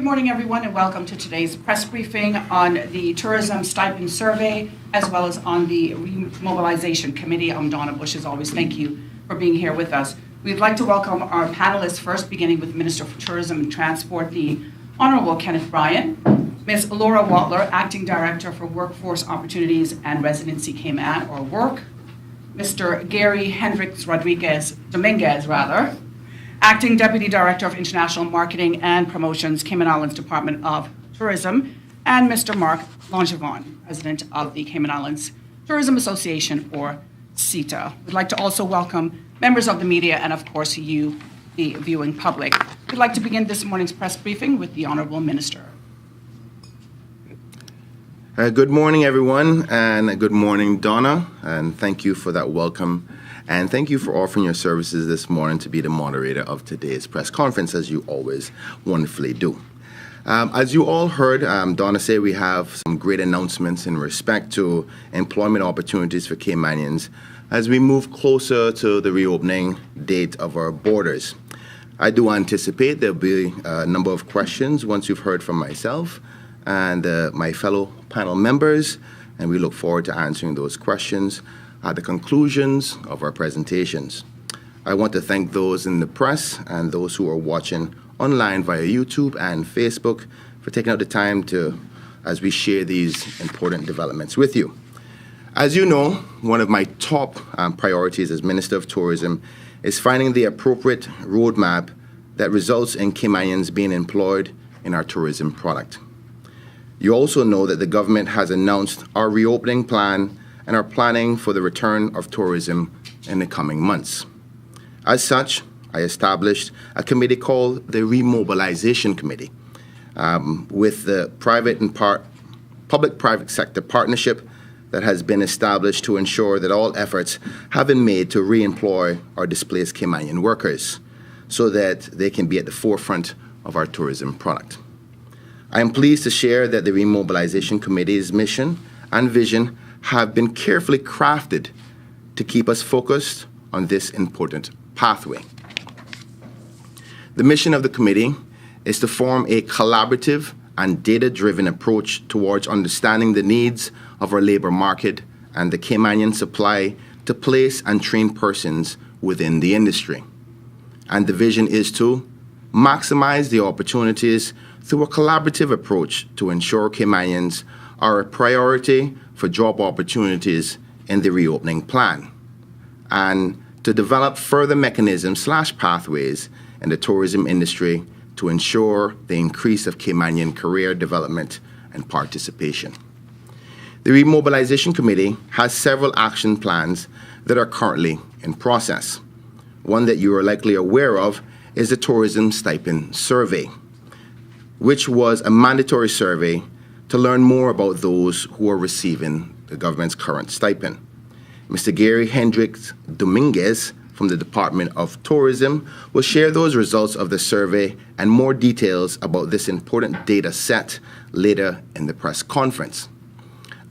Good morning, everyone, and welcome to today's press briefing on the Tourism Stipend Survey, as well as on the Remobilisation Committee. I'm Donna Bush, as always. Thank you for being here with us. We'd like to welcome our panelists first, beginning with Minister for Tourism and Transport, the Honourable Kenneth Bryan, Ms. Laura Waltler, Acting Director for Workforce Opportunities and Residency Cayman, or WORK, Mr. Gary Hendricks Dominguez, Acting Deputy Director of International Marketing and Promotions, Cayman Islands Department of Tourism, and Mr. Mark Langevin, President of the Cayman Islands Tourism Association, or CETA. We'd like to also welcome members of the media and, of course, you, the viewing public. We'd like to begin this morning's press briefing with the Honourable Minister. Good morning, everyone, and good morning, Donna, and thank you for that welcome. And thank you for offering your services this morning to be the moderator of today's press conference, as you always wonderfully do. As you all heard Donna say, we have some great announcements in respect to employment opportunities for Caymanians as we move closer to the reopening date of our borders. I do anticipate there'll be a number of questions once you've heard from myself and my fellow panel members, and we look forward to answering those questions at the conclusions of our presentations. I want to thank those in the press and those who are watching online via YouTube and Facebook for taking out the time as we share these important developments with you. As you know, one of my top priorities as Minister of Tourism is finding the appropriate roadmap that results in Caymanians being employed in our tourism product. You also know that the government has announced our reopening plan and are planning for the return of tourism in the coming months. As such, I established a committee called the Remobilisation Committee with the private and public-private sector partnership that has been established to ensure that all efforts have been made to re-employ our displaced Caymanian workers so that they can be at the forefront of our tourism product. I am pleased to share that the Remobilisation Committee's mission and vision have been carefully crafted to keep us focused on this important pathway. The mission of the committee is to form a collaborative and data-driven approach towards understanding the needs of our labour market and the Caymanian supply to place and train persons within the industry. And the vision is to maximize the opportunities through a collaborative approach to ensure Caymanians are a priority for job opportunities in the reopening plan, and to develop further mechanisms/pathways in the tourism industry to ensure the increase of Caymanian career development and participation. The Remobilisation Committee has several action plans that are currently in process. One that you are likely aware of is the Tourism Stipend Survey, which was a mandatory survey to learn more about those who are receiving the government's current stipend. Mr. Gary Hendricks Dominguez from the Department of Tourism will share those results of the survey and more details about this important data set later in the press conference.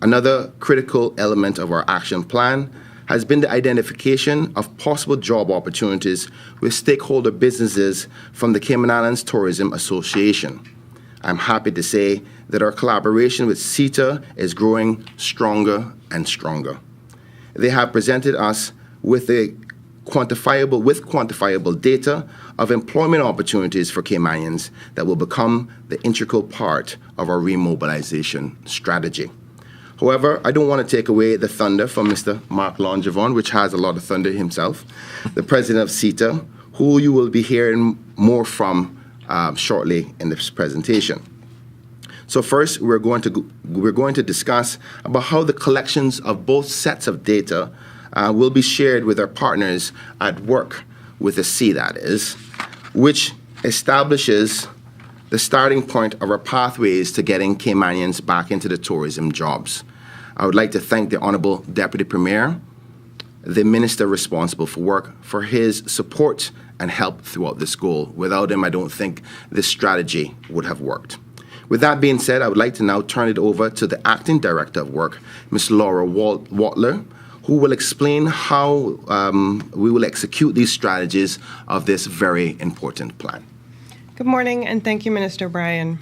Another critical element of our action plan has been the identification of possible job opportunities with stakeholder businesses from the Cayman Islands Tourism Association. I'm happy to say that our collaboration with CETA is growing stronger and stronger. They have presented us with quantifiable data of employment opportunities for Caymanians that will become the integral part of our remobilization strategy. However, I don't want to take away the thunder from Mr. Mark Langevin, which has a lot of thunder himself, the president of CETA, who you will be hearing more from shortly in this presentation. So first, we're going to discuss about how the collections of both sets of data will be shared with our partners at work with the C, that is, which establishes the starting point of our pathways to getting Caymanians back into the tourism jobs. I would like to thank the Honourable Deputy Premier, the Minister responsible for work, for his support and help throughout this goal. Without him, I don't think this strategy would have worked. With that being said, I would like to now turn it over to the Acting Director of Work, Ms. Laura Waltler, who will explain how we will execute these strategies of this very important plan. Good morning, and thank you, Minister Bryan.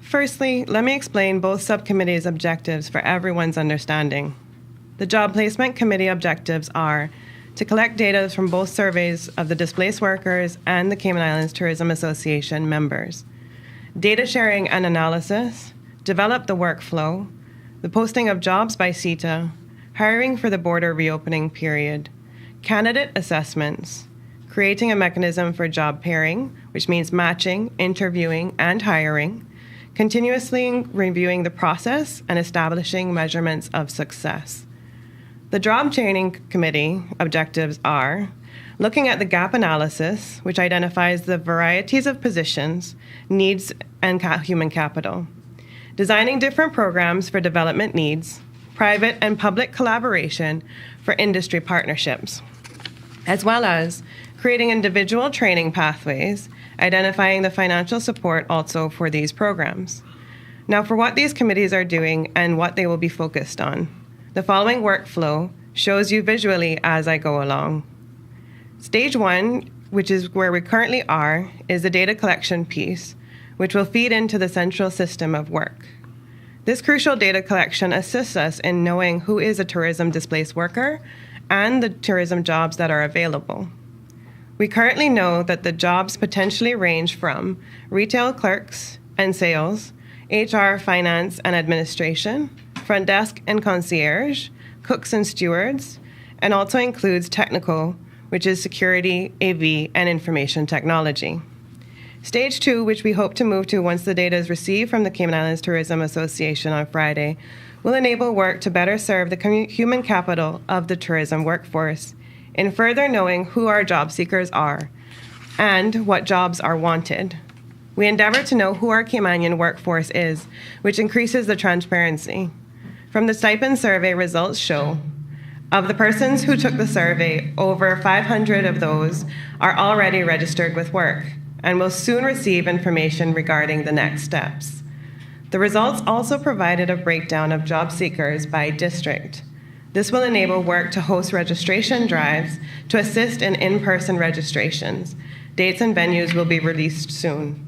Firstly, let me explain both subcommittees' objectives for everyone's understanding. The Job Placement Committee objectives are to collect data from both surveys of the displaced workers and the Cayman Islands Tourism Association members, data sharing and analysis, develop the workflow, the posting of jobs by CETA, hiring for the border reopening period, candidate assessments, creating a mechanism for job pairing, which means matching, interviewing, and hiring, continuously reviewing the process and establishing measurements of success. The Job Training Committee objectives are looking at the gap analysis, which identifies the varieties of positions, needs, and human capital, designing different programs for development needs, private and public collaboration for industry partnerships, as well as creating individual training pathways, identifying the financial support also for these programs. Now, for what these committees are doing and what they will be focused on, the following workflow shows you visually as I go along. Stage 1, which is where we currently are, is the data collection piece, which will feed into the central system of work. This crucial data collection assists us in knowing who is a tourism displaced worker and the tourism jobs that are available. We currently know that the jobs potentially range from retail clerks and sales, HR, finance, and administration, front desk and concierge, cooks and stewards, and also includes technical, which is security, AV, and information technology. Stage 2, which we hope to move to once the data is received from the Cayman Islands Tourism Association on Friday, will enable work to better serve the human capital of the tourism workforce in further knowing who our job seekers are and what jobs are wanted. We endeavor to know who our Caymanian workforce is, which increases the transparency. From the Stipend survey, results show of the persons who took the survey, over 500 of those are already registered with work and will soon receive information regarding the next steps. The results also provided a breakdown of job seekers by district. This will enable work to host registration drives to assist in in-person registrations. Dates and venues will be released soon.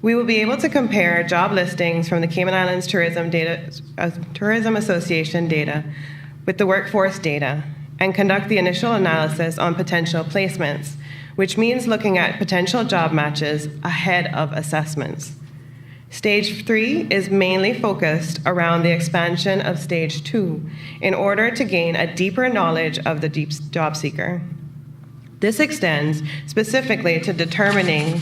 We will be able to compare job listings from the Cayman Islands Tourism Association data with the workforce data and conduct the initial analysis on potential placements, which means looking at potential job matches ahead of assessments. Stage 3 is mainly focused around the expansion of Stage 2 in order to gain a deeper knowledge of the job seeker. This extends specifically to determining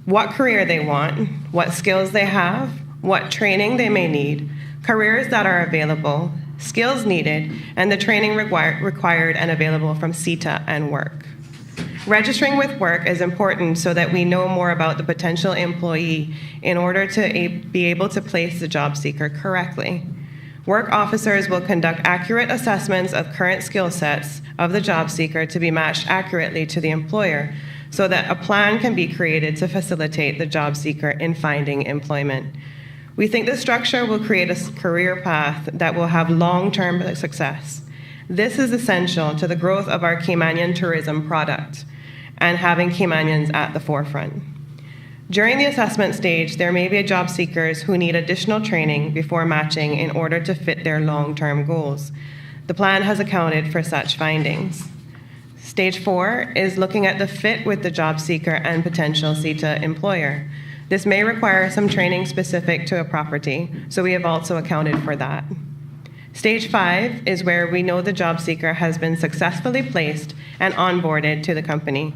what career they want, what skills they have, what training they may need, careers that are available, skills needed, and the training required and available from CETA and work. Registering with work is important so that we know more about the potential employee in order to be able to place the job seeker correctly. Work officers will conduct accurate assessments of current skill sets of the job seeker to be matched accurately to the employer so that a plan can be created to facilitate the job seeker in finding employment. We think this structure will create a career path that will have long-term success. This is essential to the growth of our Caymanian tourism product and having Caymanians at the forefront. During the assessment stage, there may be job seekers who need additional training before matching in order to fit their long-term goals. The plan has accounted for such findings. Stage 4 is looking at the fit with the job seeker and potential CETA employer. This may require some training specific to a property, so we have also accounted for that. Stage 5 is where we know the job seeker has been successfully placed and onboarded to the company.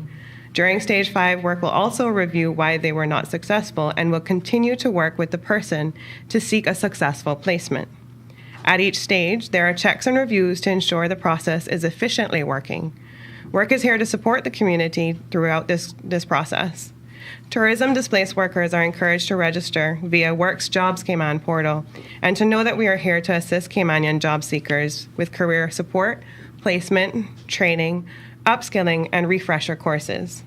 During Stage 5, work will also review why they were not successful and will continue to work with the person to seek a successful placement. At each stage, there are checks and reviews to ensure the process is efficiently working. Work is here to support the community throughout this process. Tourism displaced workers are encouraged to register via Work's Jobs Cayman portal and to know that we are here to assist Caymanian job seekers with career support, placement, training, upskilling, and refresher courses.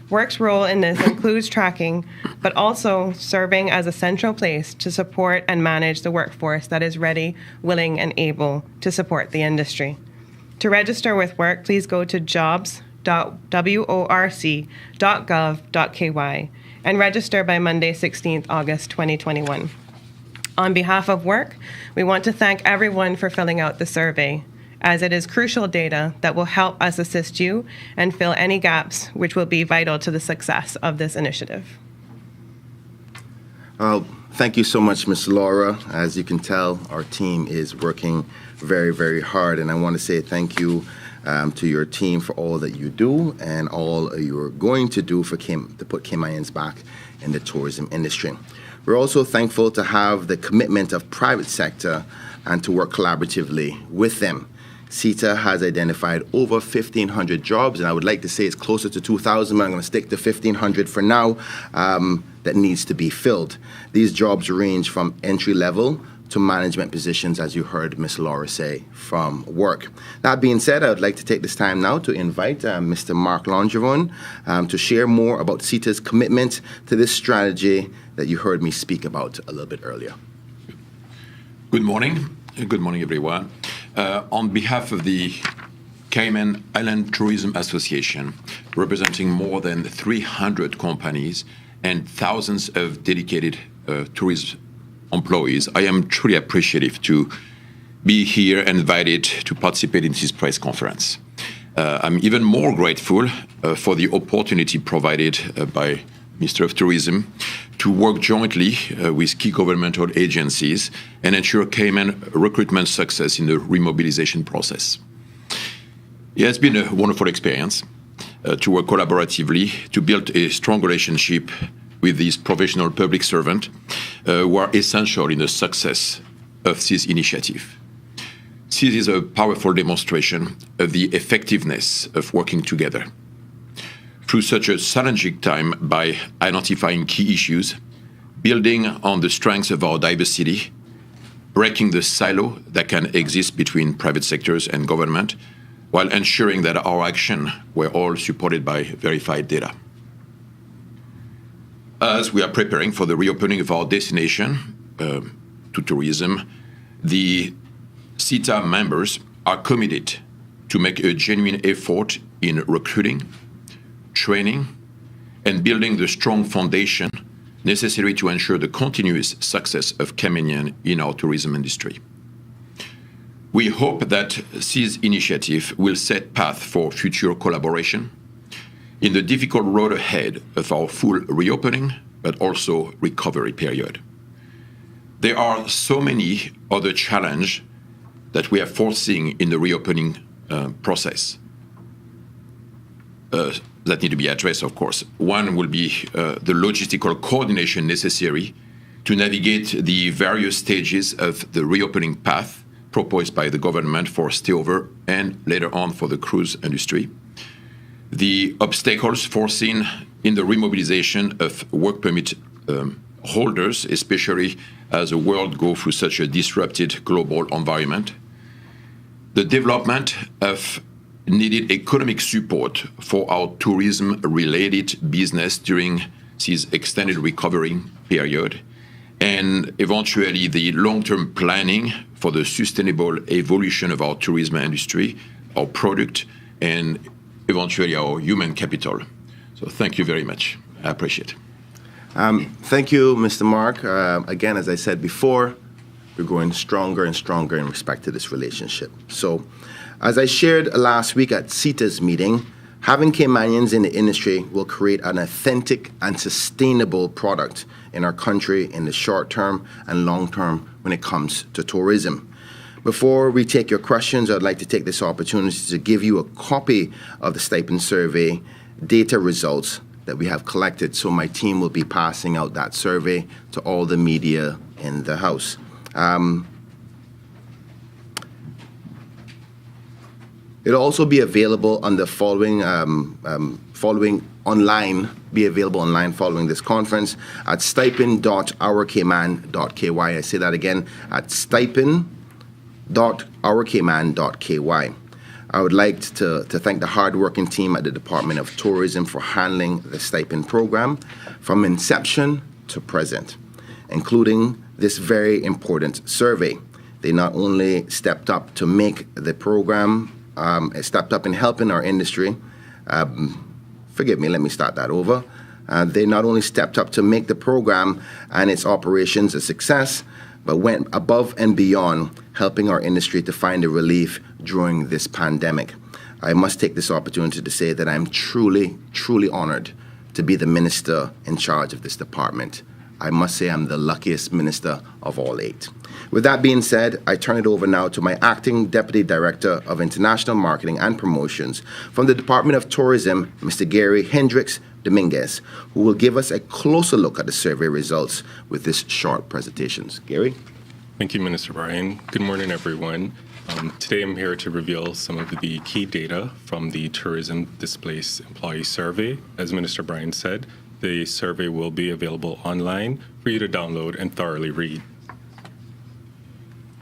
Work's role in this includes tracking, but also serving as a central place to support and manage the workforce that is ready, willing, and able to support the industry. To register with Work, please go to jobs.worc.gov.ky. and register by Monday, 16th August 2021. On behalf of WORK, we want to thank everyone for filling out the survey, as it is crucial data that will help us assist you and fill any gaps which will be vital to the success of this initiative. Thank you so much, Ms. Laura. As you can tell, our team is working very, very hard, and I want to say thank you to your team for all that you do and all you're going to do to put Caymanians back in the tourism industry. We're also thankful to have the commitment of private sector and to work collaboratively with them. CETA has identified over 1,500 jobs, and I would like to say it's closer to 2,000, but I'm going to stick to 1,500 for now, that needs to be filled. These jobs range from entry-level to management positions, as you heard Ms. Laura say, from WORK. That being said, I would like to take this time now to invite Mr. Mark Longeron to share more about CETA's commitment to this strategy that you heard me speak about a little bit earlier. Good morning. Good morning, everyone. On behalf of the Cayman Island Tourism Association, representing more than 300 companies and thousands of dedicated tourism employees, I am truly appreciative to be here and invited to participate in this press conference. I'm even more grateful for the opportunity provided by Minister of Tourism to work jointly with key governmental agencies and ensure Cayman recruitment success in the remobilisation process. It has been a wonderful experience to work collaboratively to build a strong relationship with these professional public servants who are essential in the success of this initiative. This is a powerful demonstration of the effectiveness of working together through such a challenging time by identifying key issues, building on the strengths of our diversity, breaking the silo that can exist between private sectors and government, while ensuring that our action were all supported by verified data. As we are preparing for the reopening of our destination to tourism, the CETA members are committed to make a genuine effort in recruiting, training, and building the strong foundation necessary to ensure the continuous success of Caymanian in our tourism industry. We hope that this initiative will set path for future collaboration in the difficult road ahead of our full reopening, but also recovery period. There are so many other challenges that we are foreseeing in the reopening process that need to be addressed, of course. One will be the logistical coordination necessary to navigate the various stages of the reopening path proposed by the government for stayover and later on for the cruise industry. The obstacles foreseen in the remobilization of work permit holders, especially as the world goes through such a disrupted global environment. The development of needed economic support for our tourism-related business during this extended recovery period, and eventually the long-term planning for the sustainable evolution of our tourism industry, our product, and eventually our human capital. So thank you very much. I appreciate it. Thank you, Mr. Mark. Again, as I said before, we're growing stronger and stronger in respect to this relationship. So, as I shared last week at CETA's meeting, having Caymanians in the industry will create an authentic and sustainable product in our country in the short term and long term when it comes to tourism. Before we take your questions, I'd like to take this opportunity to give you a copy of the Stipend survey data results that we have collected. So my team will be passing out that survey to all the media in the house. It'll also be available on the following online, be available online following this conference at stipend.ourcayman.ky. I say that again, at stipend.ourcayman.ky. I would like to thank the hardworking team at the Department of Tourism for handling the Stipend program from inception to present, including this very important survey. They not only stepped up to make the program, stepped up in helping our industry. Forgive me, let me start that over. They not only stepped up to make the program and its operations a success, but went above and beyond, helping our industry to find a relief during this pandemic. I must take this opportunity to say that I'm truly, truly honored to be the minister in charge of this department. I must say I'm the luckiest minister of all 8. With that being said, I turn it over now to my acting Deputy Director of International Marketing and Promotions from the Department of Tourism, Mr. Gary Hendricks Dominguez, who will give us a closer look at the survey results with this short presentation. Gary? Thank you, Minister Bryan. Good morning, everyone. Today I'm here to reveal some of the key data from the Tourism Displace Employee Survey. As Minister Bryan said, the survey will be available online for you to download and thoroughly read.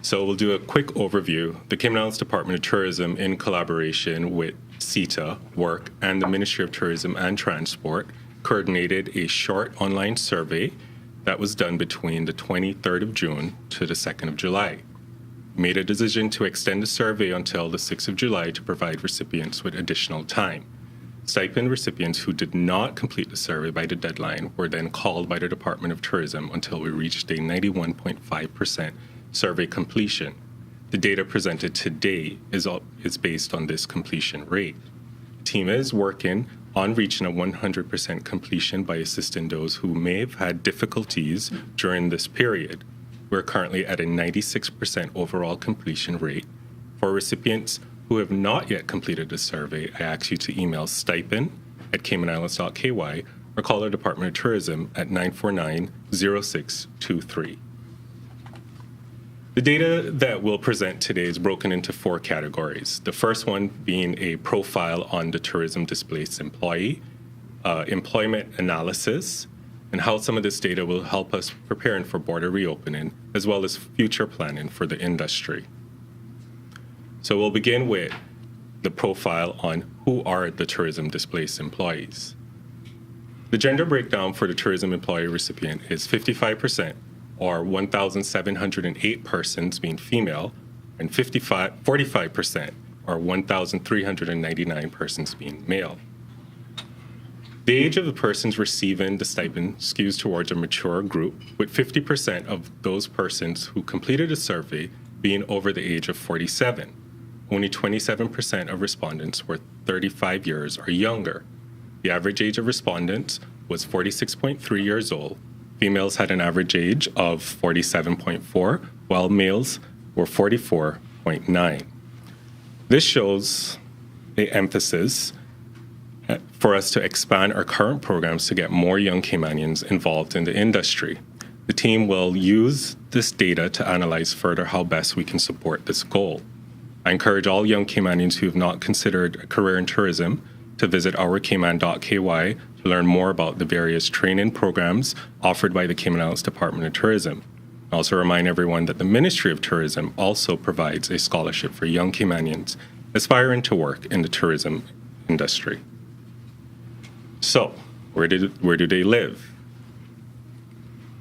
So we'll do a quick overview. The Cayman Islands Department of Tourism, in collaboration with CETA, Work, and the Ministry of Tourism and Transport, coordinated a short online survey that was done between the 23rd of June to the 2nd of July. We made a decision to extend the survey until the 6th of July to provide recipients with additional time. Stipend recipients who did not complete the survey by the deadline were then called by the Department of Tourism until we reached a 91.5% survey completion. The data presented today is based on this completion rate. The team is working on reaching a 100% completion by assisting those who may have had difficulties during this period. We're currently at a 96% overall completion rate. For recipients who have not yet completed the survey, I ask you to email stipend@caymanislands.ky or call our Department of Tourism at 949-0623. The data that we'll present today is broken into 4 categories. The first one being a profile on the tourism displaced employee, employment analysis, and how some of this data will help us preparing for border reopening, as well as future planning for the industry. So we'll begin with the profile on who are the tourism displaced employees. The gender breakdown for the tourism employee recipient is 55%, or 1,708 persons being female, and 45%, or 1,399 persons being male. The age of the persons receiving the stipend skews towards a mature group, with 50% of those persons who completed a survey being over the age of 47. Only 27% of respondents were 35 years or younger. The average age of respondents was 46.3 years old. Females had an average age of 47.4, while males were 44.9. This shows an emphasis for us to expand our current programs to get more young Caymanians involved in the industry. The team will use this data to analyze further how best we can support this goal. I encourage all young Caymanians who have not considered a career in tourism to visit our cayman.ky to learn more about the various training programs offered by the Cayman Islands Department of Tourism. I also remind everyone that the Ministry of Tourism also provides a scholarship for young Caymanians aspiring to work in the tourism industry. So, where do they live?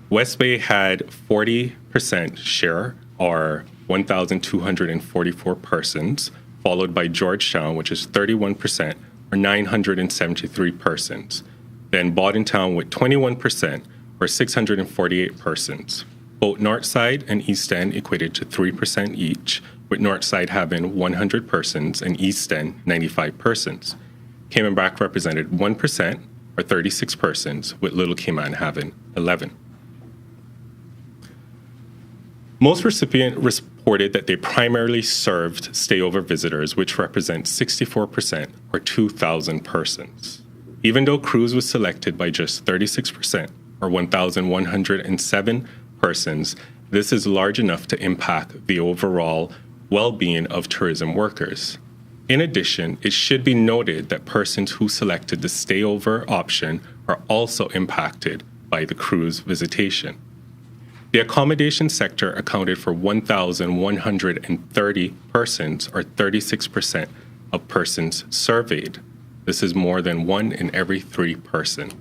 West Bay had 40% share, or 1,244 persons, followed by Georgetown, which is 31%, or 973 persons. Then Bordentown with 21%, or 648 persons. Both Northside and East End equated to 3% each, with Northside having 100 persons and East End 95 persons. Cayman Brac represented 1%, or 36 persons, with Little Cayman having 11. Most recipients reported that they primarily served stayover visitors, which represents 64%, or 2,000 persons. Even though cruise was selected by just 36%, or 1,107 persons, this is large enough to impact the overall well-being of tourism workers. In addition, it should be noted that persons who selected the stayover option are also impacted by the cruise visitation. The accommodation sector accounted for 1,130 persons, or 36% of persons surveyed. This is more than 1 in every 3 persons.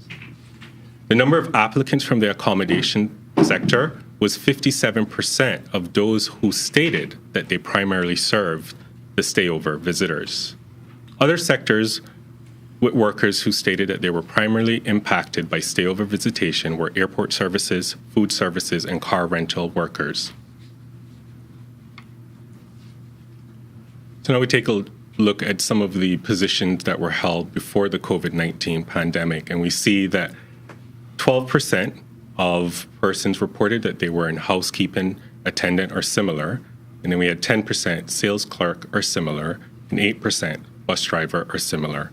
The number of applicants from the accommodation sector was 57% of those who stated that they primarily served the stayover visitors. Other sectors with workers who stated that they were primarily impacted by stayover visitation were airport services, food services, and car rental workers. So now we take a look at some of the positions that were held before the COVID-19 pandemic, and we see that 12% of persons reported that they were in housekeeping, attendant, or similar, and then we had 10% sales clerk or similar, and 8% bus driver or similar.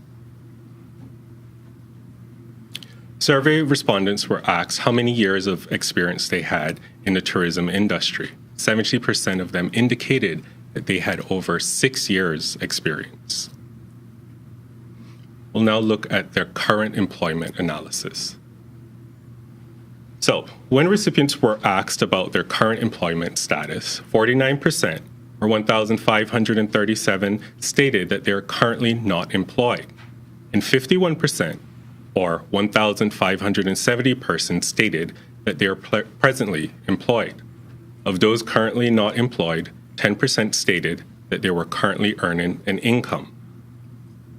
Survey respondents were asked how many years of experience they had in the tourism industry. 70% of them indicated that they had over 6 years experience. We'll now look at their current employment analysis. So, when recipients were asked about their current employment status, 49%, or 1,537, stated that they are currently not employed, and 51%, or 1,570 persons, stated that they are presently employed. Of those currently not employed, 10% stated that they were currently earning an income.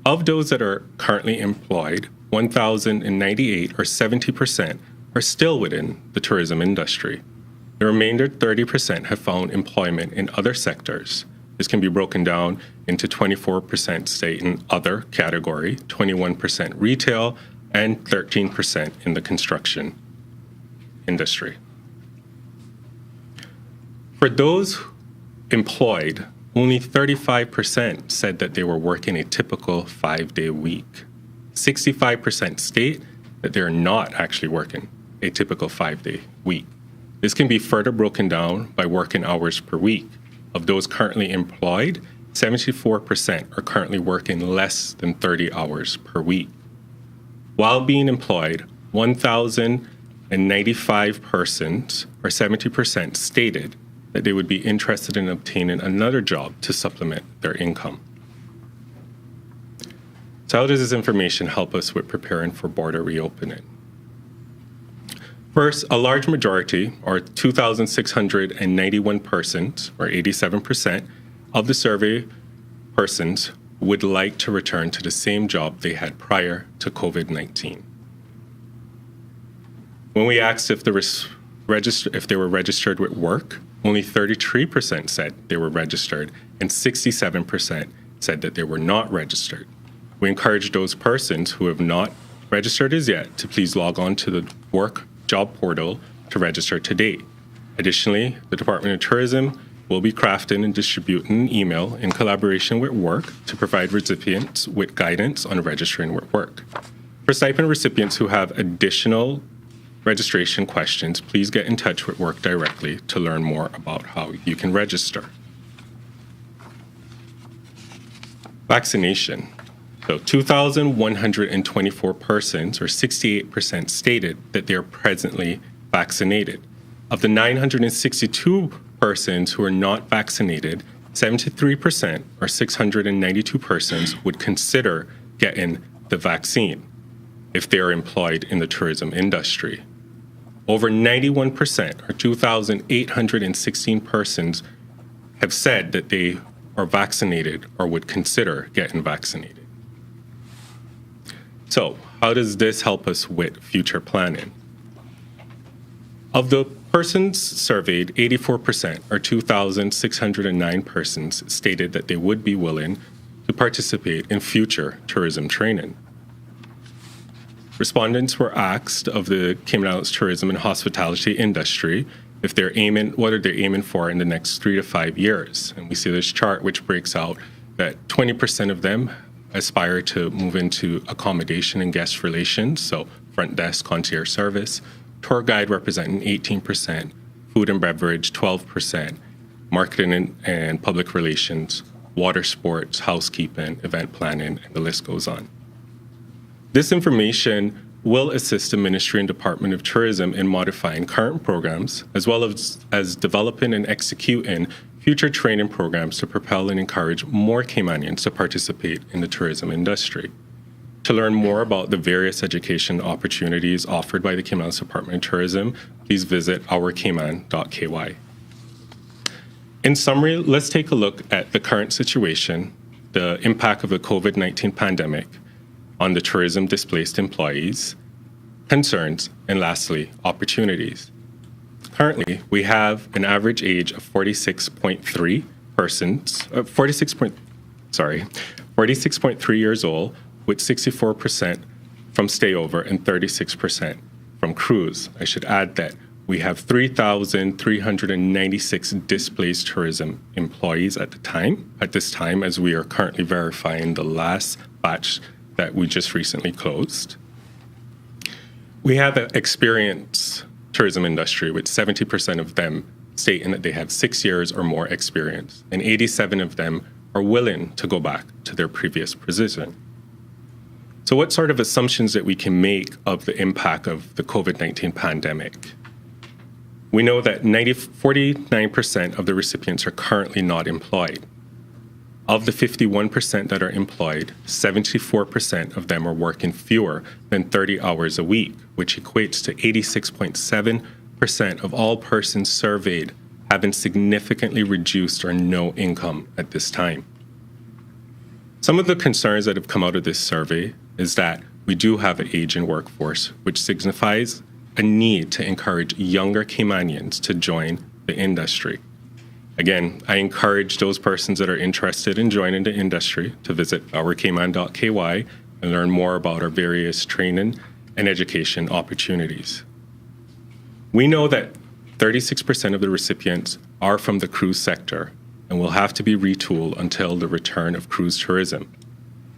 Of those that are currently employed, 1,098, or 70%, are still within the tourism industry. The remainder 30% have found employment in other sectors. This can be broken down into 24% stay in other category, 21% retail, and 13% in the construction industry. For those employed, only 35% said that they were working a typical 5-day week. 65% state that they're not actually working a typical 5-day week. This can be further broken down by working hours per week. Of those currently employed, 74% are currently working less than 30 hours per week. While being employed, 1,095 persons, or 70%, stated that they would be interested in obtaining another job to supplement their income. So how does this information help us with preparing for border reopening? First, a large majority, or 2,691 persons, or 87%, of the survey persons would like to return to the same job they had prior to COVID-19. When we asked if they were registered with work, only 33% said they were registered, and 67% said that they were not registered. We encourage those persons who have not registered as yet to please log on to the work job portal to register today. Additionally, the Department of Tourism will be crafting and distributing an email in collaboration with work to provide recipients with guidance on registering with work. For stipend recipients who have additional registration questions, please get in touch with work directly to learn more about how you can register. Vaccination. So 2,124 persons, or 68%, stated that they are presently vaccinated. Of the 962 persons who are not vaccinated, 73%, or 692 persons, would consider getting the vaccine if they are employed in the tourism industry. Over 91%, or 2,816 persons, have said that they are vaccinated or would consider getting vaccinated. So, how does this help us with future planning? Of the persons surveyed, 84%, or 2,609 persons, stated that they would be willing to participate in future tourism training. Respondents were asked of the Cayman Islands tourism and hospitality industry if what are they aiming for in the next 3 to 5 years. And we see this chart which breaks out that 20% of them aspire to move into accommodation and guest relations, so front desk, concierge service, tour guide representing 18%, food and beverage 12%, marketing and public relations, water sports, housekeeping, event planning, and the list goes on. This information will assist the Ministry and Department of Tourism in modifying current programs, as well as developing and executing future training programs to propel and encourage more Caymanians to participate in the tourism industry. To learn more about the various education opportunities offered by the Cayman Islands Department of Tourism, please visit ourcayman.ky. In summary, let's take a look at the current situation, the impact of the COVID-19 pandemic, on the tourism displaced employees, concerns, and lastly, opportunities. Currently, we have an average age of 46.3 years old, with 64% from stayover and 36% from cruise. I should add that we have 3,396 displaced tourism employees at this time, as we are currently verifying the last batch that we just recently closed. We have an experienced tourism industry, with 70% of them stating that they have 6 years or more experience, and 87 of them are willing to go back to their previous position. So what sort of assumptions that we can make of the impact of the COVID-19 pandemic? We know that 49% of the recipients are currently not employed. Of the 51% that are employed, 74% of them are working fewer than 30 hours a week, which equates to 86.7% of all persons surveyed having significantly reduced or no income at this time. Some of the concerns that have come out of this survey is that we do have an aging workforce, which signifies a need to encourage younger Caymanians to join the industry. Again, I encourage those persons that are interested in joining the industry to visit ourcayman.ky and learn more about our various training and education opportunities. We know that 36% of the recipients are from the cruise sector and will have to be retooled until the return of cruise tourism.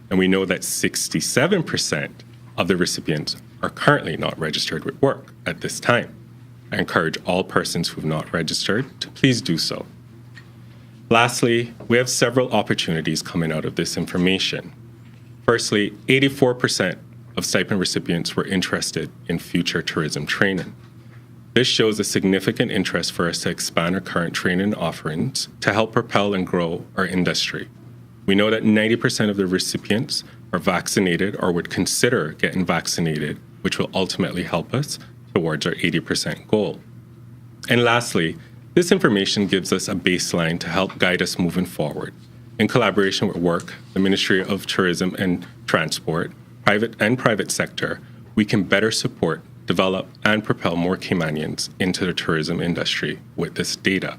And we know that 67% of the recipients are currently not registered with work at this time. I encourage all persons who have not registered to please do so. Lastly, we have several opportunities coming out of this information. Firstly, 84% of stipend recipients were interested in future tourism training. This shows a significant interest for us to expand our current training offerings to help propel and grow our industry. We know that 90% of the recipients are vaccinated or would consider getting vaccinated, which will ultimately help us towards our 80% goal. And lastly, this information gives us a baseline to help guide us moving forward. In collaboration with WORK, the Ministry of Tourism and Transport, private sector, we can better support, develop, and propel more Caymanians into the tourism industry with this data.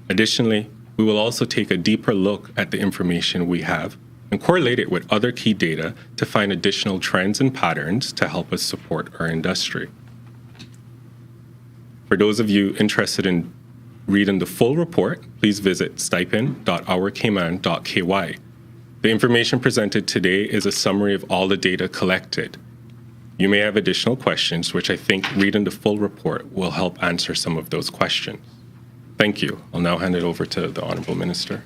Additionally, we will also take a deeper look at the information we have and correlate it with other key data to find additional trends and patterns to help us support our industry. For those of you interested in reading the full report, please visit stipend.ourcayman.ky. The information presented today is a summary of all the data collected. You may have additional questions, which I think reading the full report will help answer some of those questions. Thank you. I'll now hand it over to the Honorable Minister.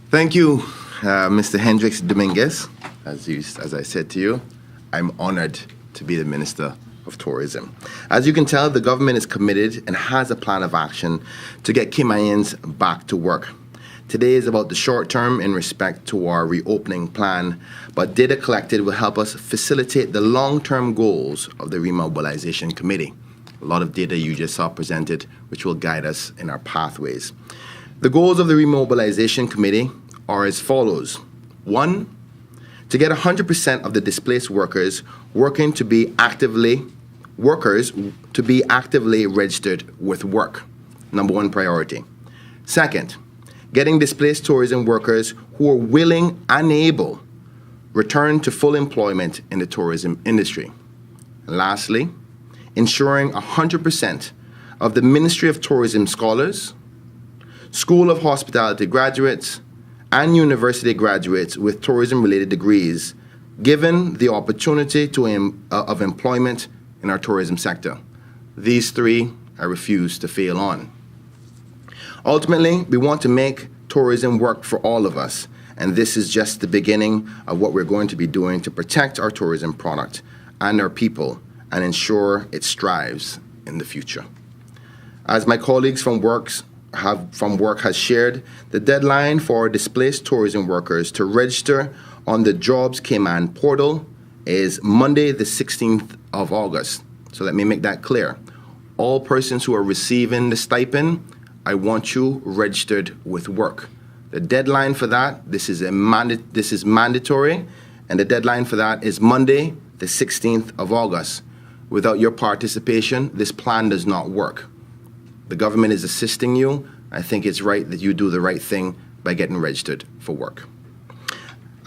Thank you, Mr. Hendricks Dominguez. As I said to you, I'm honored to be the Minister of Tourism. As you can tell, the government is committed and has a plan of action to get Caymanians back to work. Today is about the short term in respect to our reopening plan, but data collected will help us facilitate the long-term goals of the Remobilisation Committee. A lot of data you just saw presented, which will guide us in our pathways. The goals of the Remobilisation Committee are as follows. 1, to get 100% of the displaced workers to be actively registered with work. Number 1 priority. Second, getting displaced tourism workers who are willing and able return to full employment in the tourism industry. And lastly, ensuring 100% of the Ministry of Tourism scholars, School of Hospitality graduates, and university graduates with tourism-related degrees given the opportunity of employment in our tourism sector. These 3 I refuse to fail on. Ultimately, we want to make tourism work for all of us, and this is just the beginning of what we're going to be doing to protect our tourism product and our people and ensure it strives in the future. As my colleagues from work has shared, the deadline for displaced tourism workers to register on the Jobs Cayman portal is Monday, the 16th of August. So let me make that clear. All persons who are receiving the stipend, I want you registered with work. The deadline for that, this is mandatory, And the deadline for that is Monday, the 16th of August. Without your participation, this plan does not work. The government is assisting you. I think it's right that you do the right thing by getting registered for work.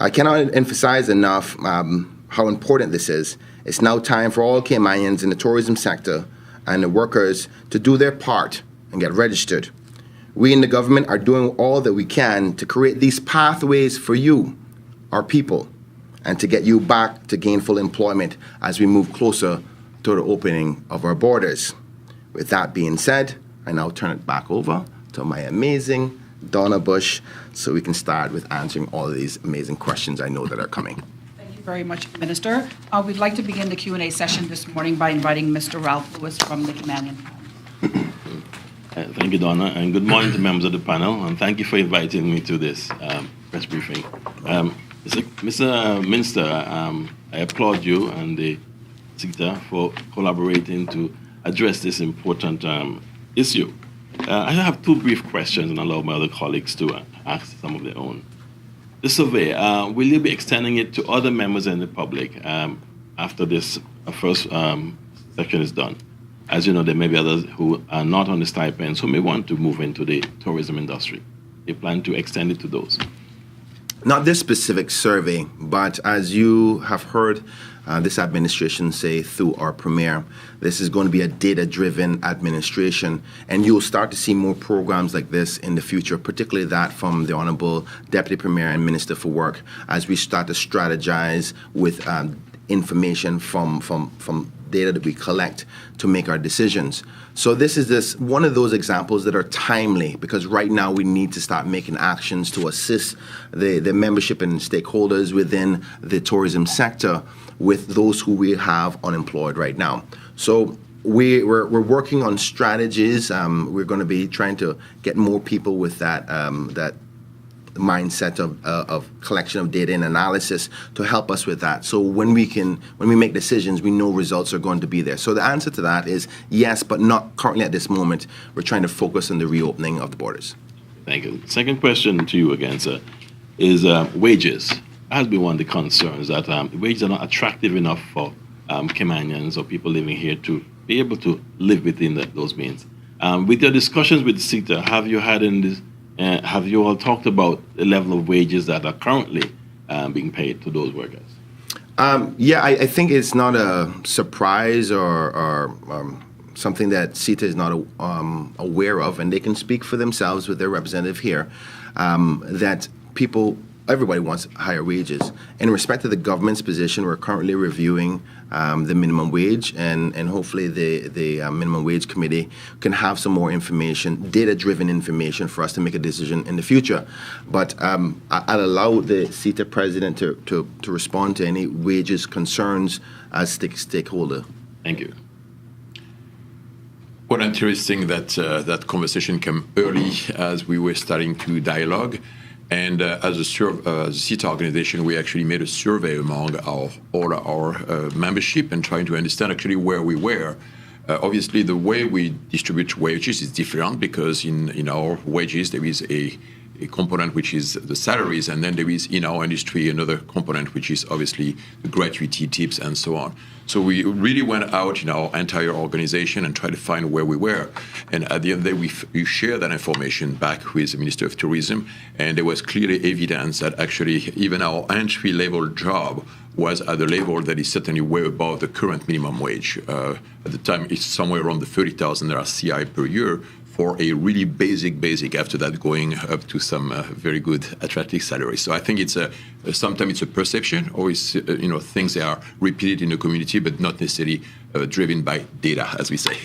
I cannot emphasize enough how important this is. It's now time for all Caymanians in the tourism sector and the workers to do their part and get registered. We in the government are doing all that we can to create these pathways for you, our people, and to get you back to gainful employment as we move closer to the opening of our borders. With that being said, I now turn it back over to my amazing Donna Bush so we can start with answering all of these amazing questions I know that are coming. Thank you very much, Minister. We'd like to begin the Q&A session this morning by inviting Mr. Ralph Lewis from the Caymanian panel. Thank you, Donna, and good morning to members of the panel, and thank you for inviting me to this press briefing. Mr. Minister, I applaud you and the sector for collaborating to address this important issue. I have two brief questions and allow my other colleagues to ask some of their own. The survey, will you be extending it to other members in the public after this first section is done? As you know, there may be others who are not on the stipends who may want to move into the tourism industry. They plan to extend it to those. Not this specific survey, but as you have heard this administration say through our premier, this is going to be a data-driven administration, and you'll start to see more programs like this in the future, particularly that from the Honorable Deputy Premier and Minister for Work, as we start to strategize with information from data that we collect to make our decisions. So this is one of those examples that are timely, because right now we need to start making actions to assist the membership and stakeholders within the tourism sector with those who we have unemployed right now. So we're working on strategies. We're going to be trying to get more people with that mindset of collection of data and analysis to help us with that. So when we make decisions, we know results are going to be there. So the answer to that is yes, but not currently at this moment. We're trying to focus on the reopening of the borders. Thank you. Second question to you again, sir, is wages. Has been one of the concerns that wages are not attractive enough for Caymanians or people living here to be able to live within those means. With your discussions with the sector, have you all talked about the level of wages that are currently being paid to those workers? I think it's not a surprise or something that CETA is not aware of, and they can speak for themselves with their representative here, that everybody wants higher wages. In respect to the government's position, we're currently reviewing the minimum wage, and hopefully the minimum wage committee can have some more information, data-driven information for us to make a decision in the future. But I'll allow the CETA president to respond to any wages concerns as stakeholder. Thank you. Well, interesting that that conversation came early as we were starting to dialogue. And as a CETA organization, we actually made a survey among all our membership and trying to understand actually where we were. Obviously, the way we distribute wages is different because in our wages there is a component which is the salaries, and then there is in our industry another component which is obviously the gratuity, tips, and so on. So we really went out in our entire organization and tried to find where we were. And at the end of the day, we shared that information back with the Minister of Tourism, and there was clearly evidence that actually even our entry-level job was at a level that is certainly way above the current minimum wage. At the time, it's somewhere around the $30,000 CI per year for a really basic, after that going up to some very good, attractive salaries. So I think it's sometimes it's a perception, or it's, things that are repeated in the community, but not necessarily driven by data, as we say.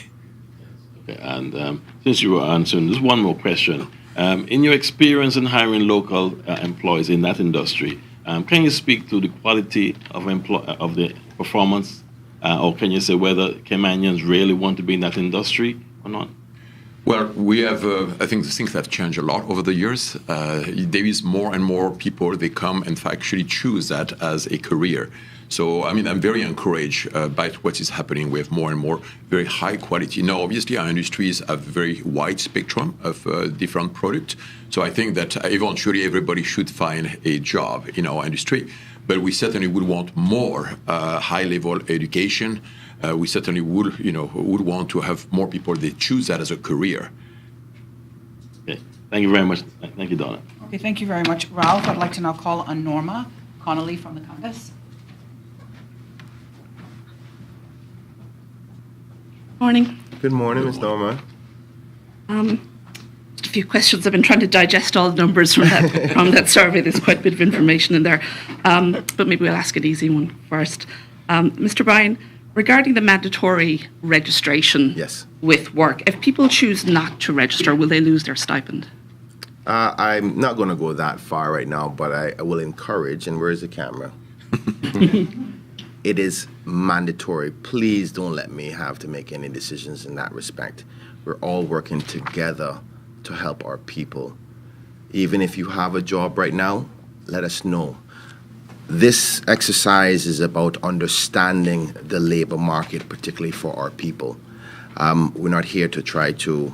Okay, and since you were answering, there's one more question. In your experience in hiring local employees in that industry, can you speak to the quality of the performance, or can you say whether Caymanians really want to be in that industry or not? Well, we have, I think the things have changed a lot over the years. There is more and more people, they come and actually choose that as a career. So, I mean, I'm very encouraged by what is happening with more and more very high quality. Now, obviously, our industries have a very wide spectrum of different products. So I think that eventually everybody should find a job in our industry. but we certainly would want more high-level education. We certainly would want to have more people that choose that as a career. Okay. Thank you very much. Thank you, Donna. Okay, thank you very much, Ralph. I'd like to now call on Norma Connolly from the Compass. Morning. Good morning, Ms. Norma. Just a few questions. I've been trying to digest all the numbers from that survey. There's quite a bit of information in there. But maybe we'll ask an easy one first. Mr. Bryan, regarding the mandatory registration Yes. with work, if people choose not to register, will they lose their stipend? I'm not going to go that far right now, but I will encourage, and where's the camera? It is mandatory. Please don't let me have to make any decisions in that respect. We're all working together to help our people. Even if you have a job right now, let us know. This exercise is about understanding the labor market, particularly for our people. We're not here to try to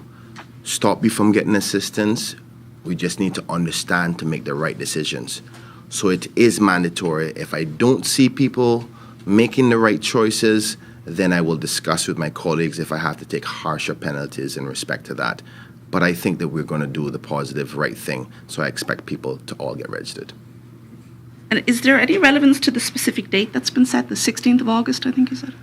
stop you from getting assistance. We just need to understand to make the right decisions. So it is mandatory. If I don't see people making the right choices, then I will discuss with my colleagues if I have to take harsher penalties in respect to that. But I think that we're going to do the positive, right thing. So I expect people to all get registered. And is there any relevance to the specific date that's been set, the 16th of August, I think you said?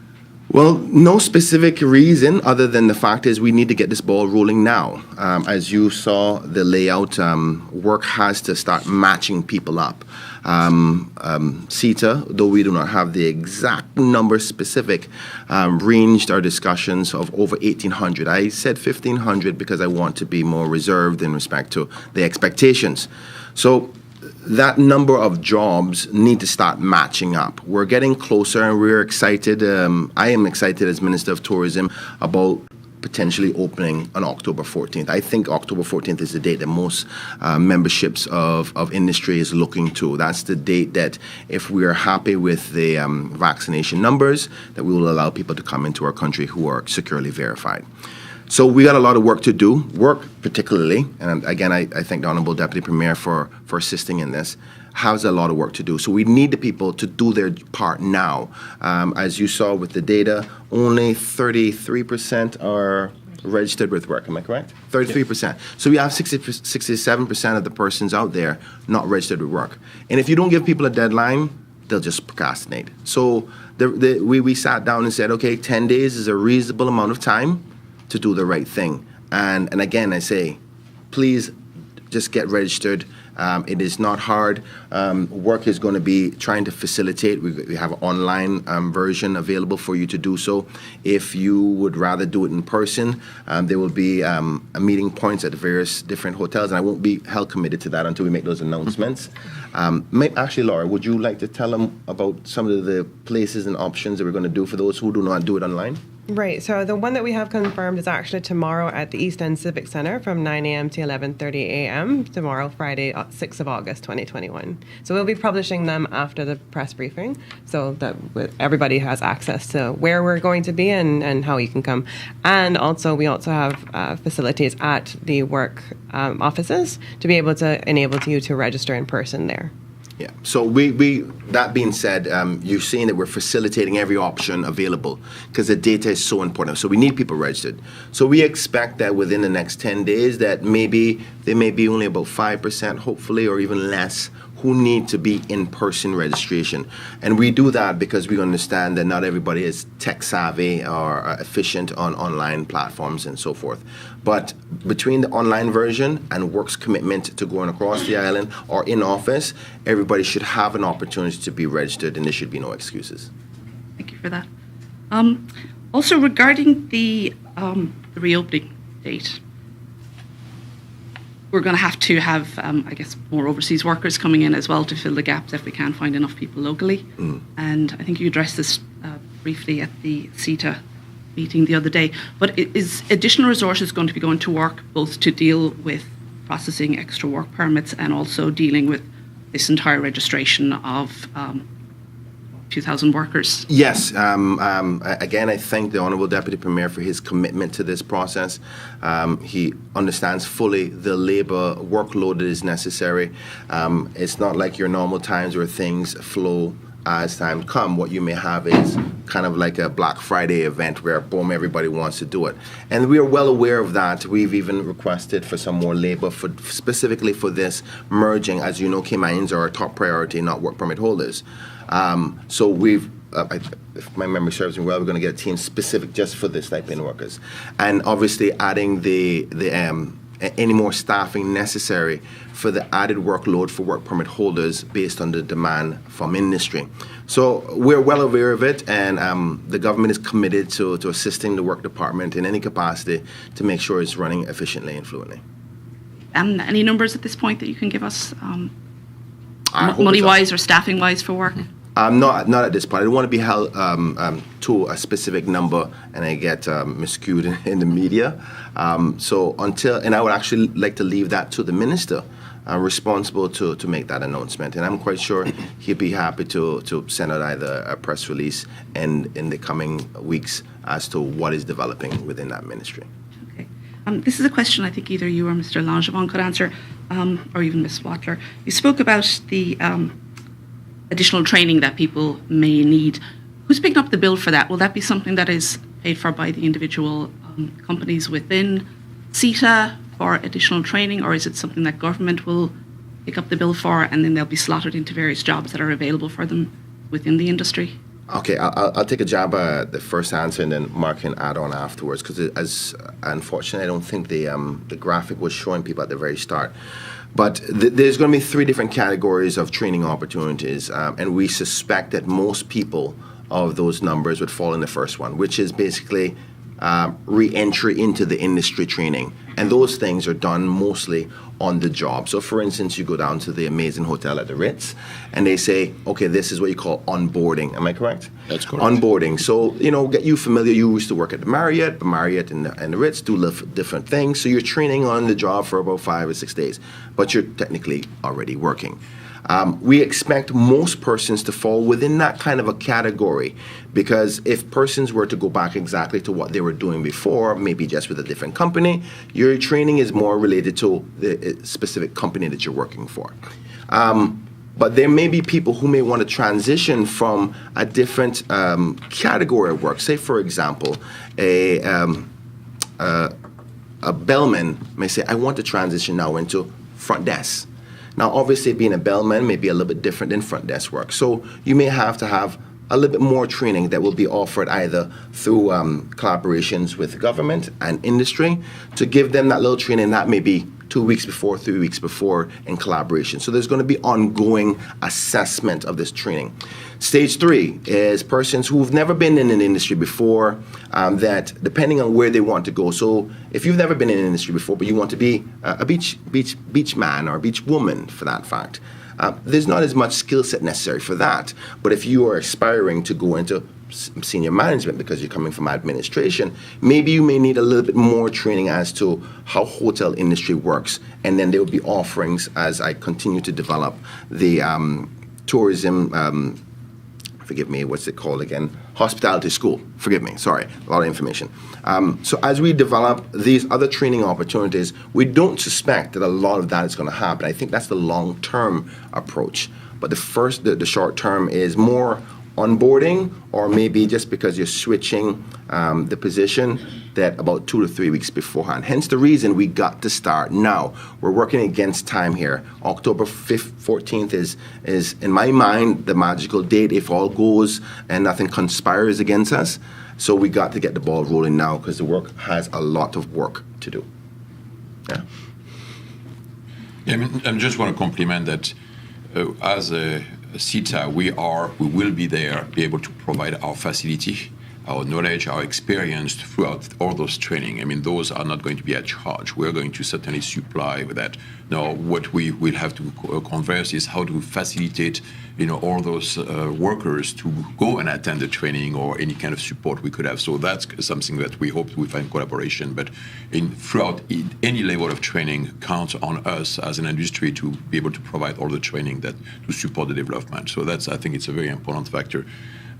Well, no specific reason other than the fact is we need to get this ball rolling now. As you saw the layout, work has to start matching people up. CETA, though we do not have the exact number specific, ranged our discussions of over 1,800. I said 1,500 because I want to be more reserved in respect to the expectations. So that number of jobs need to start matching up. We're getting closer and we're excited. I am excited as Minister of Tourism about potentially opening on October 14th. I think October 14th is the date that most memberships of industry is looking to. That's the date that if we are happy with the vaccination numbers, that we will allow people to come into our country who are securely verified. So we got a lot of work to do, particularly, and again, I thank the Honourable Deputy Premier for assisting in this, has a lot of work to do. So we need the people to do their part now. As you saw with the data, only 33% are registered with work, am I correct? 33%. So we have 67% of the persons out there not registered with work. And if you don't give people a deadline, they'll just procrastinate. So we sat down and said, okay, 10 days is a reasonable amount of time to do the right thing. And again, I say, please just get registered. It is not hard. Work is going to be trying to facilitate. We have an online version available for you to do so. If you would rather do it in person, there will be meeting points at various different hotels, and I won't be held committed to that until we make those announcements. Actually, Laura, would you like to tell them about some of the places and options that we're going to do for those who do not do it online? Right. So the one that we have confirmed is actually tomorrow at the East End Civic Centre from 9 a.m. to 11:30 a.m. tomorrow, Friday, 6th of August, 2021. So we'll be publishing them after the press briefing so that everybody has access to where we're going to be and how you can come. And also, we also have facilities at the work offices to be able to enable you to register in person there. Yeah. So we that being said, you're seeing that we're facilitating every option available because the data is so important. So we need people registered. So we expect that within the next 10 days that maybe there may be only about 5%, hopefully, or even less, who need to be in-person registration. And we do that because we understand that not everybody is tech savvy or efficient on online platforms and so forth. But between the online version and work's commitment to going across the island or in office, everybody should have an opportunity to be registered and there should be no excuses. Thank you for that. Also, regarding the reopening date, we're going to have, I guess, more overseas workers coming in as well to fill the gaps if we can't find enough people locally. And I think you addressed this briefly at the CETA meeting the other day. But is additional resources going to be going to work both to deal with processing extra work permits and also dealing with this entire registration of 2,000 workers. Yes. Again, I thank the Honourable Deputy Premier for his commitment to this process. He understands fully the labour workload that is necessary. It's not like your normal times where things flow as time come. What you may have is kind of like a Black Friday event where, boom, everybody wants to do it. And we are well aware of that. We've even requested for some more labour specifically for this merging. As you know, Caymanians are our top priority, not work permit holders. So we've, if my memory serves me well, we're going to get a team specific just for the stipend workers. And obviously adding any more staffing necessary for the added workload for work permit holders based on the demand from industry. So we're well aware of it, and the government is committed to assisting the work department in any capacity to make sure it's running efficiently and fluently. Any numbers at this point that you can give us, Money-wise or staffing-wise for work? Not at this point. I don't want to be held to a specific number and I get miscued in the media. So and I would actually like to leave that to the minister responsible to make that announcement. And I'm quite sure he'd be happy to send out either a press release in the coming weeks as to what is developing within that ministry. Okay. This is a question I think either you or Mr. Langevin could answer, or even Ms. Watler. You spoke about the additional training that people may need. Who's picking up the bill for that? Will that be something that is paid for by the individual companies within CETA for additional training, or is it something that government will pick up the bill for and then they'll be slotted into various jobs that are available for them within the industry? Okay, I'll take a jab at the first answer and then Mark can add on afterwards, because unfortunately I don't think the graphic was showing people at the very start. But there's going to be 3 different categories of training opportunities, and we suspect that most people of those numbers would fall in the first one, which is basically re-entry into the industry training. And those things are done mostly on the job. So for instance, you go down to the amazing hotel at the Ritz and they say, okay, this is what you call onboarding. Am I correct? That's correct. Onboarding. So, get you familiar. You used to work at the Marriott and the Ritz do different things. So you're training on the job for about 5 or 6 days, but you're technically already working. We expect most persons to fall within that kind of a category, because if persons were to go back exactly to what they were doing before, maybe just with a different company, your training is more related to the specific company that you're working for. But there may be people who may want to transition from a different category of work. Say, for example, a bellman may say, I want to transition now into front desk. Now, obviously, being a bellman may be a little bit different than front desk work. So you may have to have a little bit more training that will be offered either through collaborations with government and industry to give them that little training that may be 2 weeks before, 3 weeks before in collaboration. So there's going to be ongoing assessment of this training. Stage 3 is persons who've never been in an industry before, that depending on where they want to go. So if you've never been in an industry before, but you want to be a beach man or a beach woman for that fact, there's not as much skill set necessary for that. But if you are aspiring to go into senior management because you're coming from administration, maybe you may need a little bit more training as to how hotel industry works. And then there will be offerings as I continue to develop the tourism, forgive me, what's it called again? Hospitality school. Forgive me, sorry, a lot of information. So as we develop these other training opportunities, we don't suspect that a lot of that is going to happen. I think that's the long-term approach. But the short term is more onboarding, or maybe just because you're switching the position, that about 2 to 3 weeks beforehand. Hence the reason we got to start now. We're working against time here. October 5th, 14th is in my mind the magical date if all goes and nothing conspires against us. So we got to get the ball rolling now because the work has a lot of work to do. Yeah. I just want to compliment that as a CETA, we will be there, be able to provide our facility our knowledge, our experience throughout all those training. I mean, those are not going to be at charge. We're going to certainly supply with that. Now, what we will have to converse is how to facilitate, all those workers to go and attend the training or any kind of support we could have. So that's something that we hope we find collaboration. But throughout any level of training counts on us as an industry to be able to provide all the training that to support the development. So I think it's a very important factor.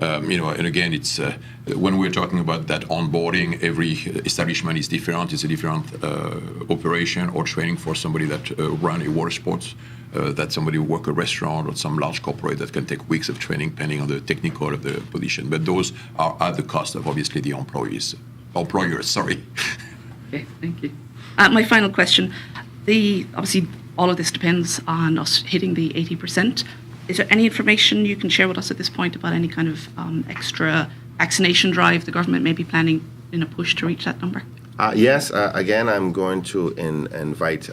And again, it's when we're talking about that onboarding, every establishment is different. It's a different operation or training for somebody that run a water sports, that somebody who work a restaurant or some large corporate that can take weeks of training depending on the technical of the position. But those are at the cost of obviously the employers. Okay, thank you. My final question: obviously all of this depends on us hitting the 80%. Is there any information you can share with us at this point about any kind of extra vaccination drive the government may be planning in a push to reach that number? Yes. Again, I'm going to invite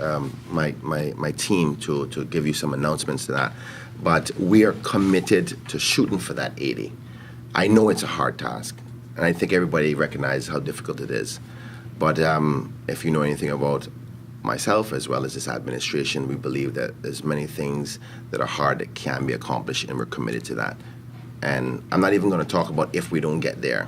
my team to give you some announcements to that. But we are committed to shooting for that 80. I know it's a hard task, and I think everybody recognizes how difficult it is. But if you know anything about myself as well as this administration, we believe that there's many things that are hard that can be accomplished, and we're committed to that. And I'm not even going to talk about if we don't get there.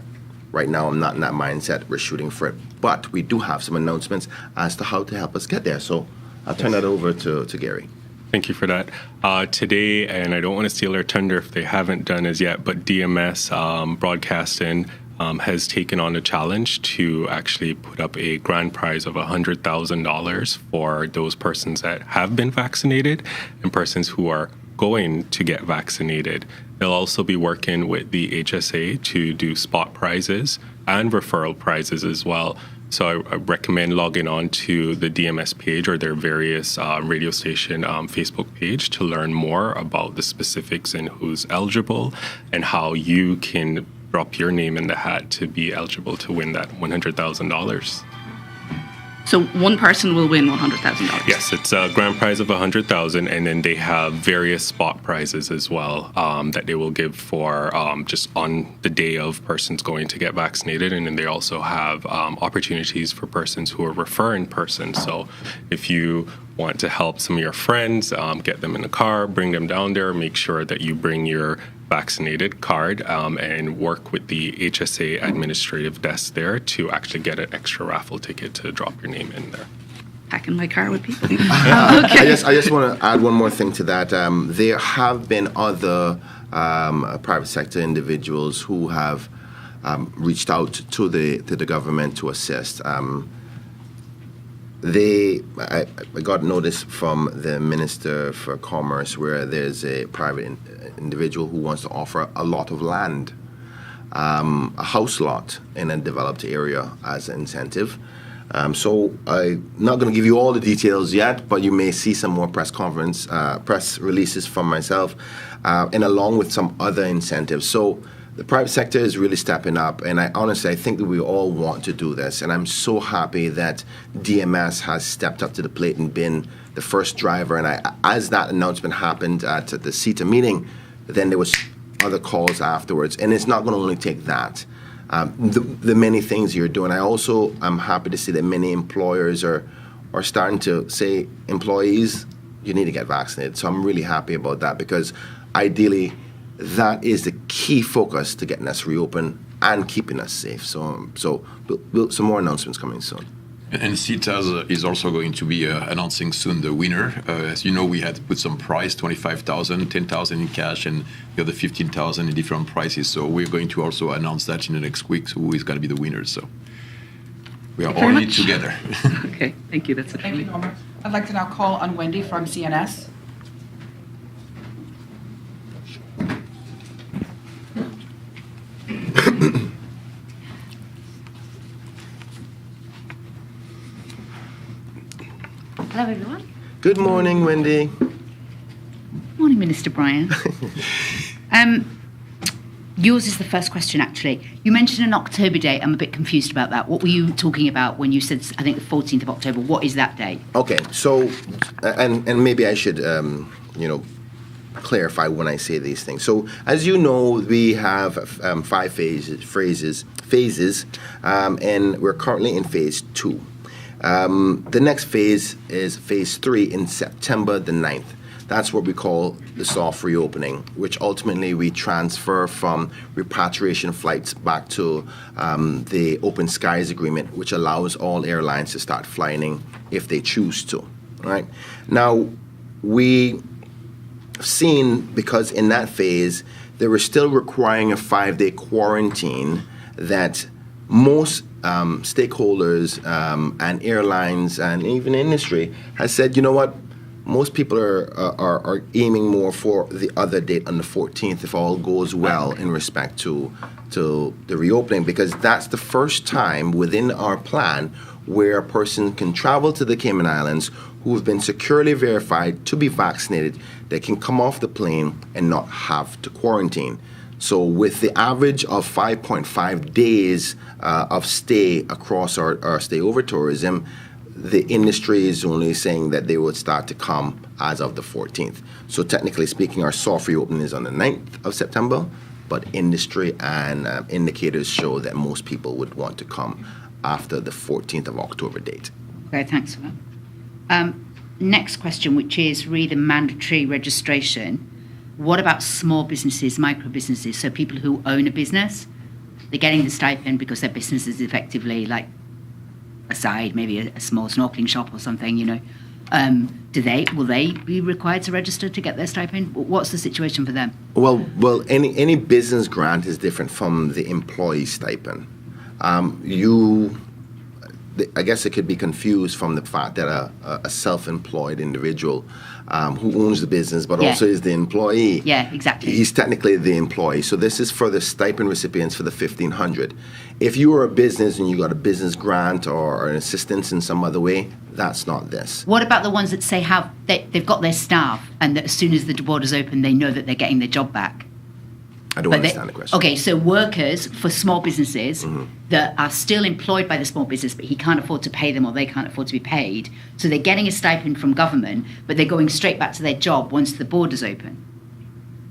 Right now, I'm not in that mindset. We're shooting for it. But we do have some announcements as to how to help us get there. So I'll turn that over to Gary. Thank you for that. Today, and I don't want to steal their thunder if they haven't done as yet, but DMS Broadcasting has taken on a challenge to actually put up a grand prize of $100,000 for those persons that have been vaccinated and persons who are going to get vaccinated. They'll also be working with the HSA to do spot prizes and referral prizes as well. So I recommend logging on to the DMS page or their various radio station Facebook page to learn more about the specifics and who's eligible and how you can drop your name in the hat to be eligible to win that $100,000. So one person will win $100,000? Yes, it's a grand prize of $100,000, and then they have various spot prizes as well that they will give for just on the day of persons going to get vaccinated. And then they also have opportunities for persons who are referring persons. So if you want to help some of your friends, get them in the car, bring them down there, make sure that you bring your vaccinated card and work with the HSA administrative desk there to actually get an extra raffle ticket to drop your name in there. Packing my car with people. Okay. I just want to add one more thing to that. There have been other private sector individuals who have reached out to the government to assist. I got notice from the Minister for Commerce where there's a private individual who wants to offer a lot of land, a house lot in a developed area as an incentive. So I'm not going to give you all the details yet, but you may see some more press releases from myself, and along with some other incentives. So the private sector is really stepping up, and I think that we all want to do this, and I'm so happy that DMS has stepped up to the plate and been the first driver. And as that announcement happened at the CETA meeting, then there was other calls afterwards, and it's not going to only take that. The many things you're doing. I'm happy to see that many employers are starting to say, employees, you need to get vaccinated. So I'm really happy about that, because ideally, that is the key focus to getting us reopened and keeping us safe. So some more announcements coming soon. And CETA is also going to be announcing soon the winner. As you know, we had to put some price, $25,000, $10,000 in cash, and the other $15,000 in different prices. So we're going to also announce that in the next week, who is going to be the winner. So we are all in it together. Okay, thank you. That's it. Thank you, Norma. I'd like to now call on Wendy from CNS. Hello, everyone. Good morning, Wendy. Morning, Minister Bryan. Yours is the first question, actually. You mentioned an October date. I'm a bit confused about that. What were you talking about when you said, I think, the 14th of October? What is that date? Okay, so, and maybe I should, clarify when I say these things. So, as you know, we have 5 phases, and we're currently in phase 2. The next phase is phase 3 in September the 9th. That's what we call the soft reopening, which ultimately we transfer from repatriation flights back to the Open Skies Agreement, which allows all airlines to start flying if they choose to. All right. Now, we seen, because in that phase, they were still requiring a 5-day quarantine, that most stakeholders and airlines and even industry has said, you know what, most people are aiming more for the other date on the 14th if all goes well in respect to the reopening, because that's the first time within our plan where a person can travel to the Cayman Islands who have been securely verified to be vaccinated. They can come off the plane and not have to quarantine. So with the average of 5.5 days of stay across our stayover tourism, the industry is only saying that they would start to come as of the 14th. So technically speaking, our soft reopening is on the 9th of September, but industry and indicators show that most people would want to come after the 14th of October date. Okay, thanks for that. Next question, which is really the mandatory registration. What about small businesses, micro businesses? So people who own a business, they're getting the stipend because their business is effectively like aside, maybe a small snorkeling shop or something, you know. Will they be required to register to get their stipend? What's the situation for them? Well, any business grant is different from the employee stipend. I guess it could be confused from the fact that a self-employed individual who owns the business but also is the employee. Yeah, exactly. He's technically the employee. So this is for the stipend recipients for the $1,500. If you are a business and you got a business grant or an assistance in some other way, that's not this. What about the ones that say they've got their staff and that as soon as the borders open, they know that they're getting their job back? I don't understand the question. Okay, so workers for small businesses that are still employed by the small business, but he can't afford to pay them or they can't afford to be paid. So they're getting a stipend from government, but they're going straight back to their job once the borders open.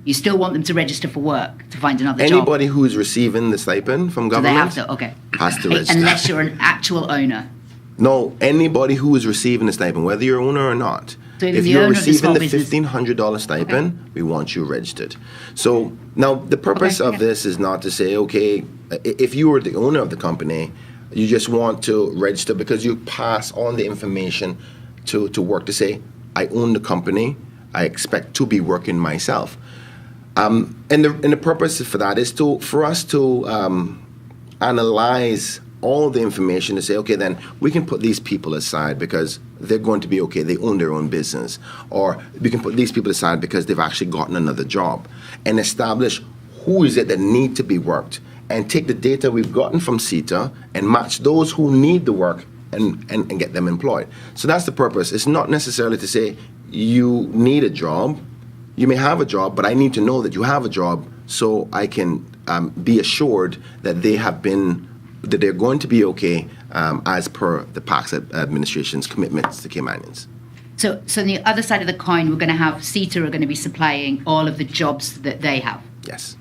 You still want them to register for work to find another job. Anybody who is receiving the stipend from government they have to, okay. has to register. Unless you're an actual owner. No, anybody who is receiving the stipend, whether you're an owner or not. So if you're receiving the $1,500 stipend, we want you registered. So now the purpose of this is not to say, okay, if you were the owner of the company, you just want to register because you pass on the information to work to say, I own the company, I expect to be working myself. And the purpose for that is for us to analyze all the information to say, okay, then we can put these people aside because they're going to be okay, they own their own business. Or we can put these people aside because they've actually gotten another job. And establish who is it that need to be worked. And take the data we've gotten from CETA and match those who need the work and get them employed. So that's the purpose. It's not necessarily to say you need a job. You may have a job, but I need to know that you have a job so I can be assured that that they're going to be okay as per the PACS administration's commitments to Caymanians. So on the other side of the coin, we're going to have CETA are going to be supplying all of the jobs that they have. Yes.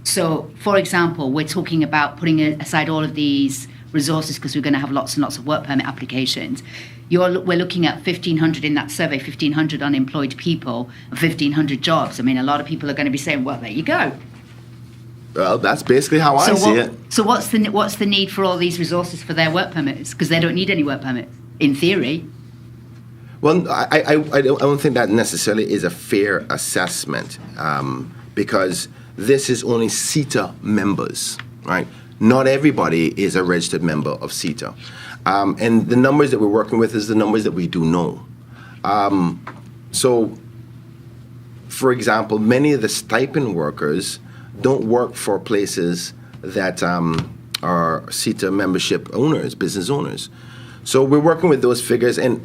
So, for example, we're talking about putting aside all of these resources because we're going to have lots and lots of work permit applications. We're looking at 1,500 in that survey, 1,500 unemployed people, 1,500 jobs. I mean, a lot of people are going to be saying, well, there you go. Well, that's basically how I see it. So what's the need for all these resources for their work permits? Because they don't need any work permits, in theory. Well, I don't think that necessarily is a fair assessment because this is only CETA members, right? Not everybody is a registered member of CETA. And the numbers that we're working with is the numbers that we do know. So, for example, many of the stipend workers don't work for places that are CETA membership owners, business owners. So we're working with those figures, and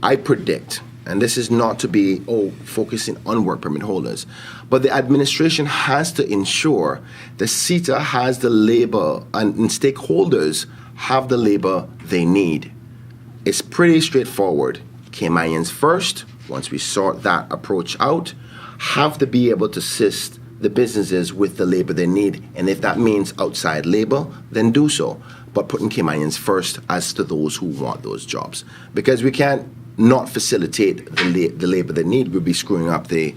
I predict, and this is not to be focusing on work permit holders, but the administration has to ensure that CETA has the labor and stakeholders have the labor they need. It's pretty straightforward. Caymanians first, Once we sort that approach out, have to be able to assist the businesses with the labor they need. And if that means outside labor, then do so. But putting Caymanians first as to those who want those jobs. Because we can't not facilitate the labor they need. We'll be screwing up the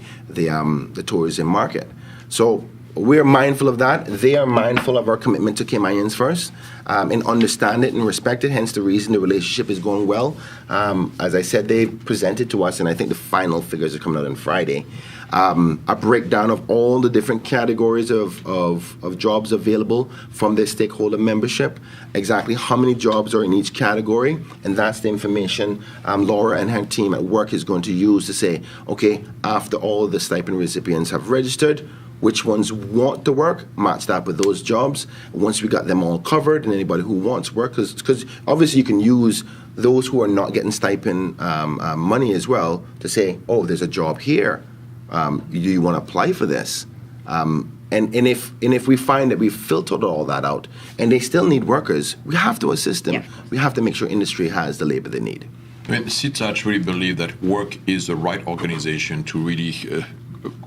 tourism market. So we're mindful of that. They are mindful of our commitment to Caymanians first, and understand it and respect it, hence the reason the relationship is going well. As I said, they presented to us, and I think the final figures are coming out on Friday, a breakdown of all the different categories of jobs available from their stakeholder membership, exactly how many jobs are in each category, and that's the information Laura and her team at work is going to use to say, okay, after all the stipend recipients have registered, which ones want to work, match that with those jobs. Once we got them all covered, and anybody who wants work, because obviously you can use those who are not getting stipend money as well to say, oh, there's a job here. Do you want to apply for this? And if we find that we've filtered all that out and they still need workers, we have to assist them. Yeah. We have to make sure industry has the labor they need. I mean, CITA truly believe that work is the right organization to really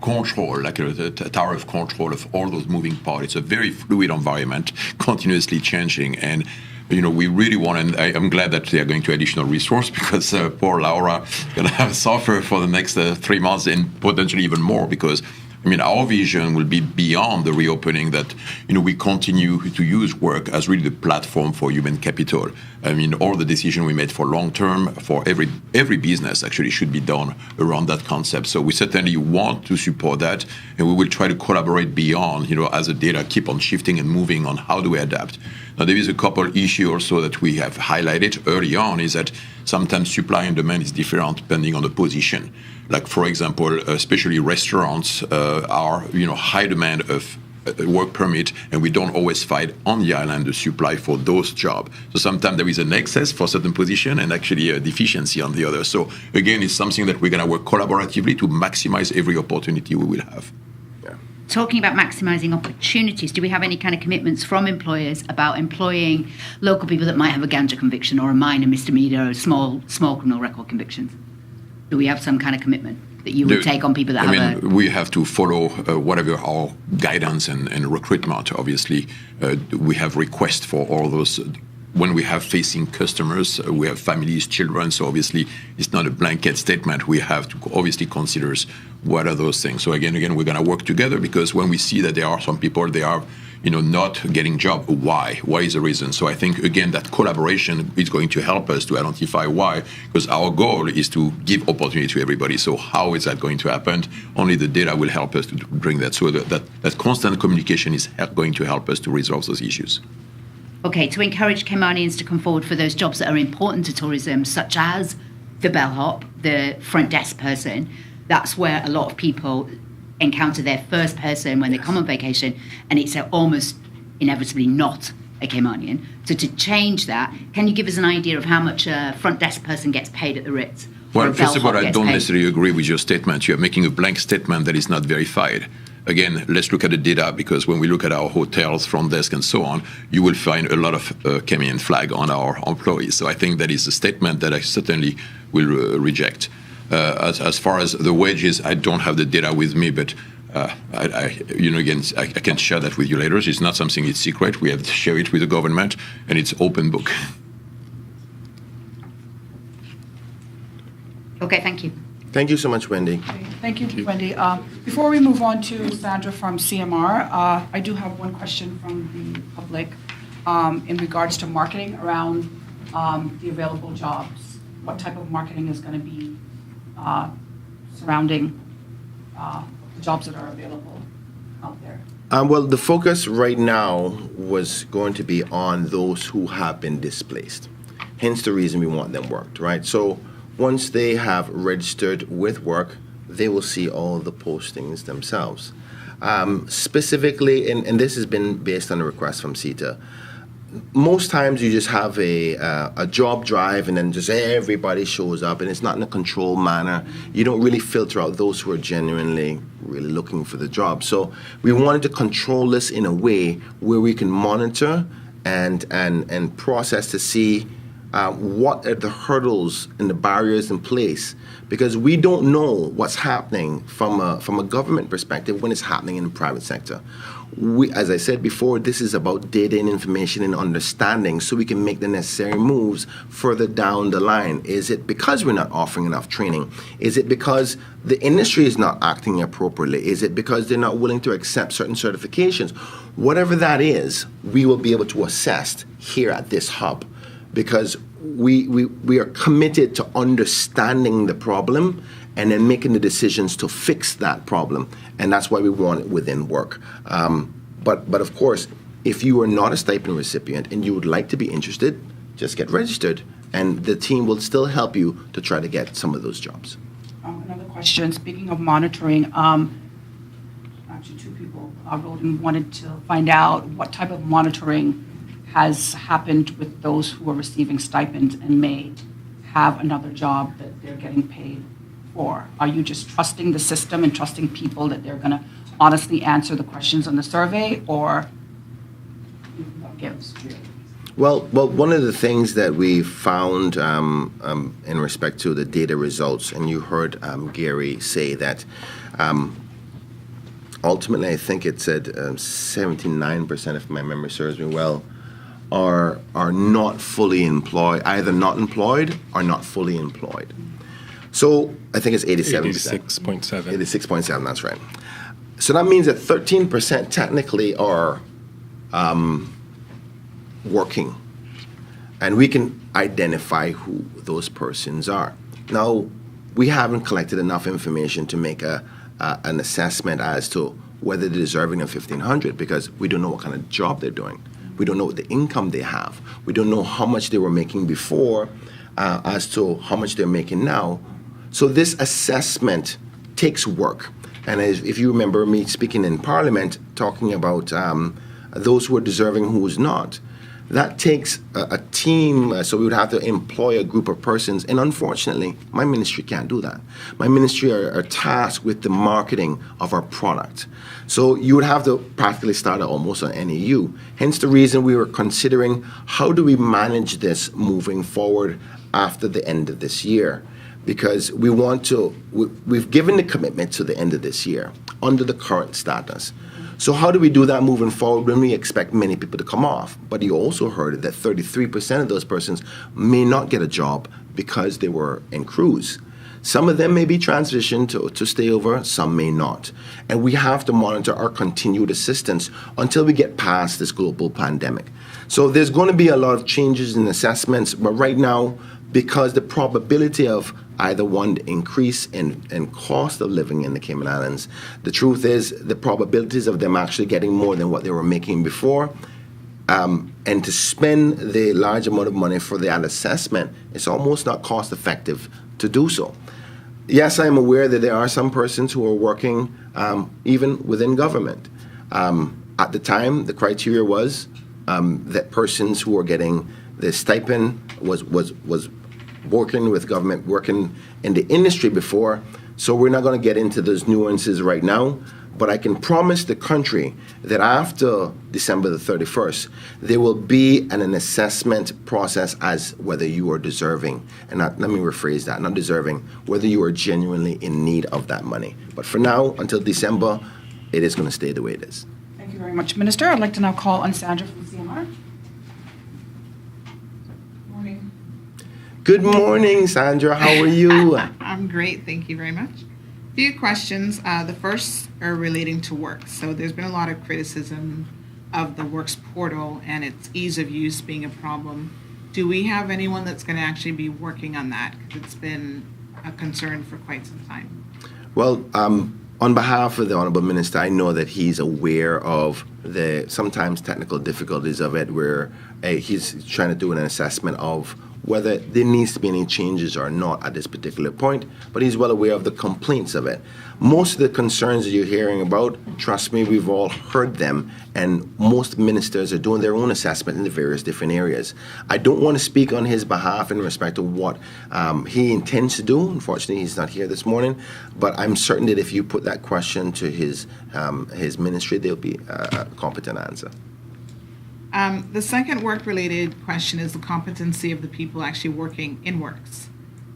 control, like a tower of control of all those moving parts. It's a very fluid environment, continuously changing, and we really want, and I'm glad that they are going to additional resource, because poor Laura is going to have to suffer for the next 3 months and potentially even more, because our vision will be beyond the reopening, that we continue to use work as really the platform for human capital. All the decisions we made for long term, for every business actually should be done around that concept. So we certainly want to support that, and we will try to collaborate beyond, as the data keep on shifting and moving on how do we adapt. Now, there is a couple issues also that we have highlighted early on, is that sometimes supply and demand is different depending on the position. Like, for example, especially restaurants are, high demand of work permit, and we don't always find on the island the supply for those jobs. So sometimes there is an excess for certain position and actually a deficiency on the other. So again, it's something that we're going to work collaboratively to maximize every opportunity we will have. Talking about maximising opportunities, do we have any kind of commitments from employers about employing local people that might have a ganja conviction or a minor misdemeanor or small criminal record convictions? Do we have some kind of commitment that you would take on people that we have to follow whatever our guidance and recruitment. Obviously, we have requests for all those. When we have facing customers, we have families, children, so obviously it's not a blanket statement. We have to obviously consider what are those things. So again, we're going to work together, because when we see that there are some people, they are not getting job, why is the reason? So I think, again, that collaboration is going to help us to identify why, because our goal is to give opportunity to everybody. So how is that going to happen? Only the data will help us to bring that. So that constant communication is going to help us to resolve those issues. Okay, to encourage Caymanians to come forward for those jobs that are important to tourism, such as the bellhop, the front desk person, that's where a lot of people encounter their first person when they come on vacation, and it's almost inevitably not a Caymanian. So to change that, can you give us an idea of how much a front desk person gets paid at the Ritz? Well, first of all, I don't necessarily agree with your statement. You're making a blank statement that is not verified. Again, let's look at the data, because when we look at our hotels, front desk, and so on, you will find a lot of Cayman flag on our employees. So I think that is a statement that I certainly will reject. As far as the wages, I don't have the data with me, but I can share that with you later. It's not something it's secret. We have to share it with the government, and it's open book. Okay, thank you. Thank you so much, Wendy. Okay, thank you, Wendy. Before we move on to Sandra from CMR, I do have one question from the public in regards to marketing around the available jobs. What type of marketing is going to be surrounding the jobs that are available out there? Well, the focus right now was going to be on those who have been displaced. Hence the reason we want them worked, right? So once they have registered with work, they will see all the postings themselves. Specifically, and this has been based on a request from CITA, most times you just have a job drive and then just everybody shows up, and it's not in a controlled manner. You don't really filter out those who are genuinely really looking for the job. So we wanted to control this in a way where we can monitor and process to see what are the hurdles and the barriers in place, because we don't know what's happening from a government perspective when it's happening in the private sector. As I said before, this is about data and information and understanding so we can make the necessary moves further down the line. Is it because we're not offering enough training? Is it because the industry is not acting appropriately? Is it because they're not willing to accept certain certifications? Whatever that is, we will be able to assess here at this hub, because we are committed to understanding the problem and then making the decisions to fix that problem. And that's why we want it within work. But of course, if you are not a stipend recipient and you would like to be interested, just get registered, and the team will still help you to try to get some of those jobs. Another question, speaking of monitoring, actually two people wrote and wanted to find out what type of monitoring has happened with those who are receiving stipends and may have another job that they're getting paid for. Are you just trusting the system and trusting people that they're going to honestly answer the questions on the survey, or what gives really? Well, one of the things that we found in respect to the data results, and you heard Gary say that ultimately, I think it said 79%, if my memory serves me well, are not fully employed, either not employed or not fully employed. So I think it's 87%. 86.7. 86.7, that's right. So that means that 13% technically are working, and we can identify who those persons are. Now, we haven't collected enough information to make an assessment as to whether they're deserving of $1,500, because we don't know what kind of job they're doing. We don't know what the income they have. We don't know how much they were making before as to how much they're making now. So this assessment takes work. And if you remember me speaking in Parliament, talking about those who are deserving, who's not, that takes a team. So we would have to employ a group of persons. And unfortunately, my ministry can't do that. My ministry are tasked with the marketing of our product. So you would have to practically start almost an NEU. Hence the reason we were considering how do we manage this moving forward after the end of this year. Because we want to, we've given the commitment to the end of this year under the current status. So how do we do that moving forward when we expect many people to come off? But you also heard that 33% of those persons may not get a job because they were in cruise. Some of them may be transitioned to stay over, some may not. And we have to monitor our continued assistance until we get past this global pandemic. So there's going to be a lot of changes in assessments, but right now, because the probability of either one, the increase in cost of living in the Cayman Islands, the truth is the probabilities of them actually getting more than what they were making before, and to spend the large amount of money for that assessment, it's almost not cost effective to do so. Yes, I'm aware that there are some persons who are working even within government. At the time, the criteria was that persons who were getting the stipend was working with government, working in the industry before. So we're not going to get into those nuances right now. But I can promise the country that after December the 31st, there will be an assessment process as whether you are deserving. And let me rephrase that, not deserving, whether you are genuinely in need of that money. But for now, until December, it is going to stay the way it is. Thank you very much, Minister. I'd like to now call on Sandra from CMR. Morning. Good morning, Sandra. How are you? I'm great. Thank you very much. A few questions. The first are relating to work. So there's been a lot of criticism of the Works portal and its ease of use being a problem. Do we have anyone that's going to actually be working on that? Because it's been a concern for quite some time. Well, on behalf of the Honourable Minister, I know that he's aware of the sometimes technical difficulties of it, where he's trying to do an assessment of whether there needs to be any changes or not at this particular point, but he's well aware of the complaints of it. Most of the concerns that you're hearing about, trust me, we've all heard them, and most ministers are doing their own assessment in the various different areas. I don't want to speak on his behalf in respect to what he intends to do. Unfortunately, he's not here this morning, but I'm certain that if you put that question to his ministry, there'll be a competent answer. The second work-related question is the competency of the people actually working in works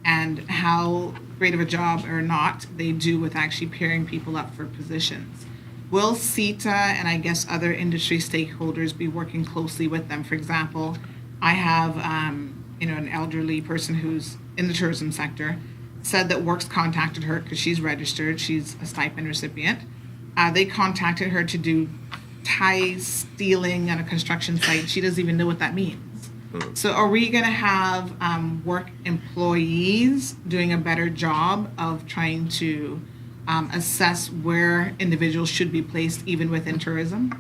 and how great of a job or not they do with actually pairing people up for positions. Will CETA and I guess other industry stakeholders be working closely with them? For example, I have an elderly person who's in the tourism sector, said that Works contacted her because she's registered, she's a stipend recipient. They contacted her to do tie stealing on a construction site. She doesn't even know what that means. So are we going to have work employees doing a better job of trying to assess where individuals should be placed even within tourism?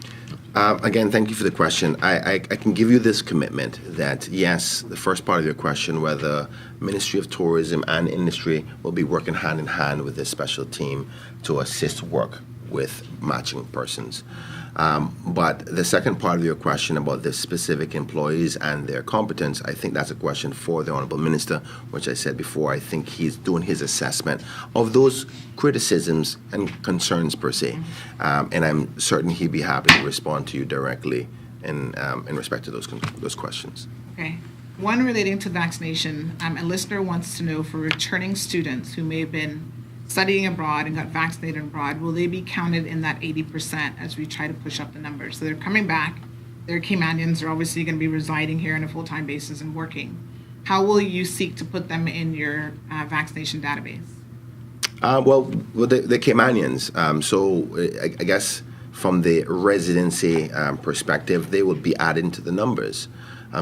Again, thank you for the question. I can give you this commitment that, yes, the first part of your question, whether Ministry of Tourism and industry will be working hand in hand with this special team to assist work with matching persons. But the second part of your question about the specific employees and their competence, I think that's a question for the Honourable Minister, which I said before. I think he's doing his assessment of those criticisms and concerns per se. And I'm certain he'd be happy to respond to you directly in respect to those questions. Okay. One relating to vaccination, a listener wants to know for returning students who may have been studying abroad and got vaccinated abroad, will they be counted in that 80% as we try to push up the numbers? So they're coming back, they're Caymanians, they're obviously going to be residing here on a full-time basis and working. How will you seek to put them in your vaccination database? Well, they're Caymanians, so I guess from the residency perspective, they will be added into the numbers.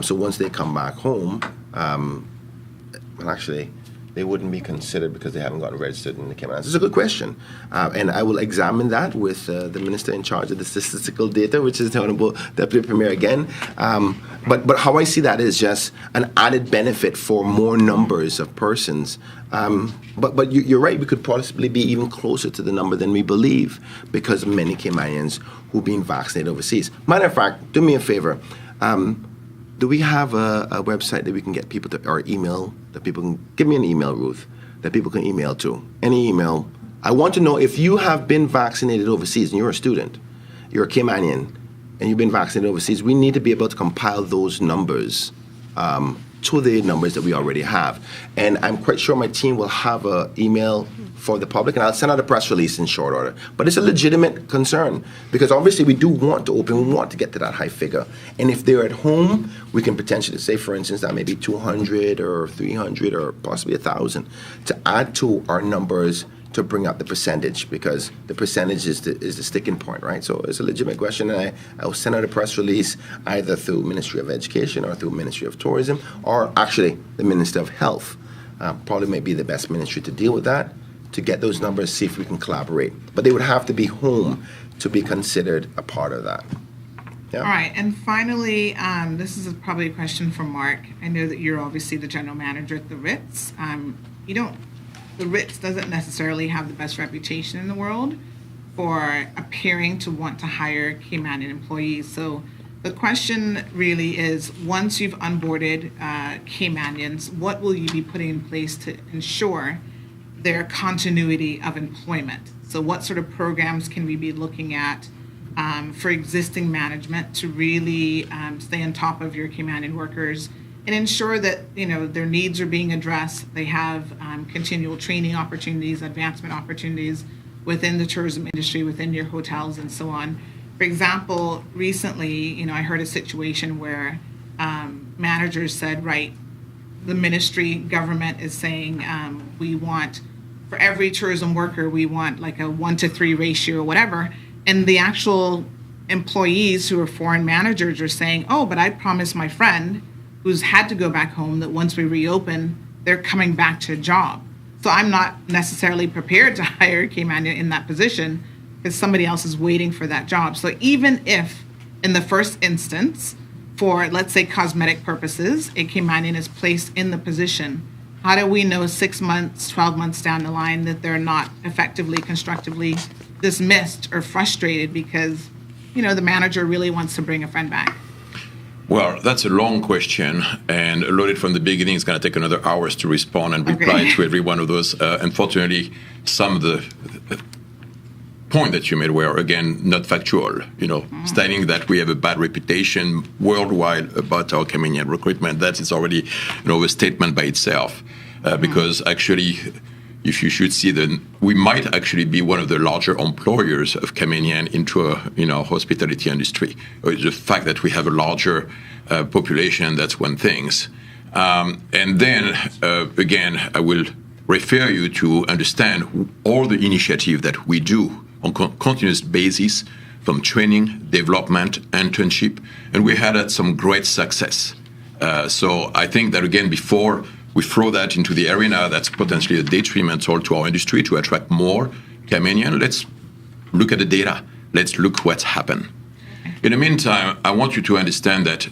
So once they come back home, well, actually, they wouldn't be considered because they haven't gotten registered in the Cayman Islands. It's a good question. And I will examine that with the minister in charge of the statistical data, which is the Honourable Deputy Premier again. But how I see that is just an added benefit for more numbers of persons. But you're right, we could possibly be even closer to the number than we believe because of many Caymanians who've been vaccinated overseas. Matter of fact, do me a favor. Do we have a website that we can get people to, or email, that people can, give me an email, Ruth, that people can email to? Any email. I want to know if you have been vaccinated overseas and you're a student, you're a Caymanian, and you've been vaccinated overseas, we need to be able to compile those numbers to the numbers that we already have. And I'm quite sure my team will have an email for the public, and I'll send out a press release in short order. But it's a legitimate concern, because obviously we do want to open, we want to get to that high figure. And if they're at home, we can potentially say, for instance, that may be 200 or 300 or possibly 1,000 to add to our numbers to bring up the percentage, because the percentage is the sticking point, right? So it's a legitimate question, and I will send out a press release either through Ministry of Education or through Ministry of Tourism, or actually the Minister of Health. Probably may be the best ministry to deal with that, to get those numbers, see if we can collaborate. But they would have to be home to be considered a part of that. Yeah. All right, and finally, this is probably a question for Mark. I know that you're obviously the general manager at the Ritz. The Ritz doesn't necessarily have the best reputation in the world for appearing to want to hire Caymanian employees. So the question really is, once you've onboarded Caymanians, what will you be putting in place to ensure their continuity of employment? So what sort of programs can we be looking at for existing management to really stay on top of your Caymanian workers and ensure that their needs are being addressed? They have continual training opportunities, advancement opportunities within the tourism industry, within your hotels, and so on. For example, recently, I heard a situation where managers said, right, the ministry government is saying we want, for every tourism worker, we want like a 1-to-3 ratio or whatever, and the actual employees who are foreign managers are saying, oh, but I promised my friend who's had to go back home that once we reopen, they're coming back to a job. So I'm not necessarily prepared to hire a Caymanian in that position because somebody else is waiting for that job. So even if in the first instance, for let's say cosmetic purposes, a Caymanian is placed in the position, how do we know 6 months, 12 months down the line that they're not effectively, constructively dismissed or frustrated because, the manager really wants to bring a friend back? Well, that's a long question, and loaded from the beginning. It's going to take another hours to respond and reply to every one of those. Unfortunately, some of the point that you made were, again, not factual, stating that we have a bad reputation worldwide about our Caymanian recruitment. That is already, a statement by itself. Because actually, if you should see, then we might actually be one of the larger employers of Caymanian into hospitality industry. The fact that we have a larger population, that's one thing. And then, again, I will refer you to understand all the initiative that we do on continuous basis, from training, development, internship, and we had some great success. So I think that, again, before we throw that into the arena, that's potentially a detrimental to our industry to attract more Caymanian. Let's look at the data. Let's look what's happened. In the meantime, I want you to understand that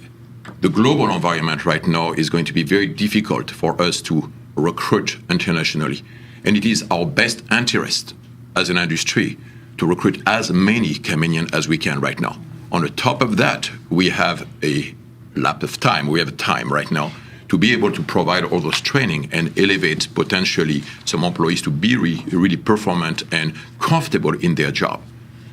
the global environment right now is going to be very difficult for us to recruit internationally. And it is our best interest as an industry to recruit as many Caymanian as we can right now. On the top of that, we have a lap of time. We have a time right now to be able to provide all those training and elevate potentially some employees to be really performant and comfortable in their job.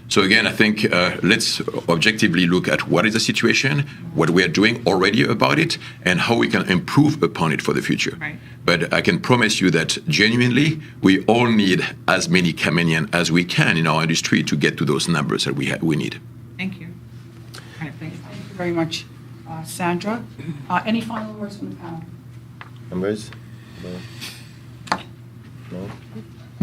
So again, I think let's objectively look at what is the situation, what we are doing already about it, and how we can improve upon it for the future. Right. But I can promise you that genuinely, we all need as many Caymanian as we can in our industry to get to those numbers that we need. Thank you. All right, thank you very much, Sandra. Any final words from the panel? Members? No? No.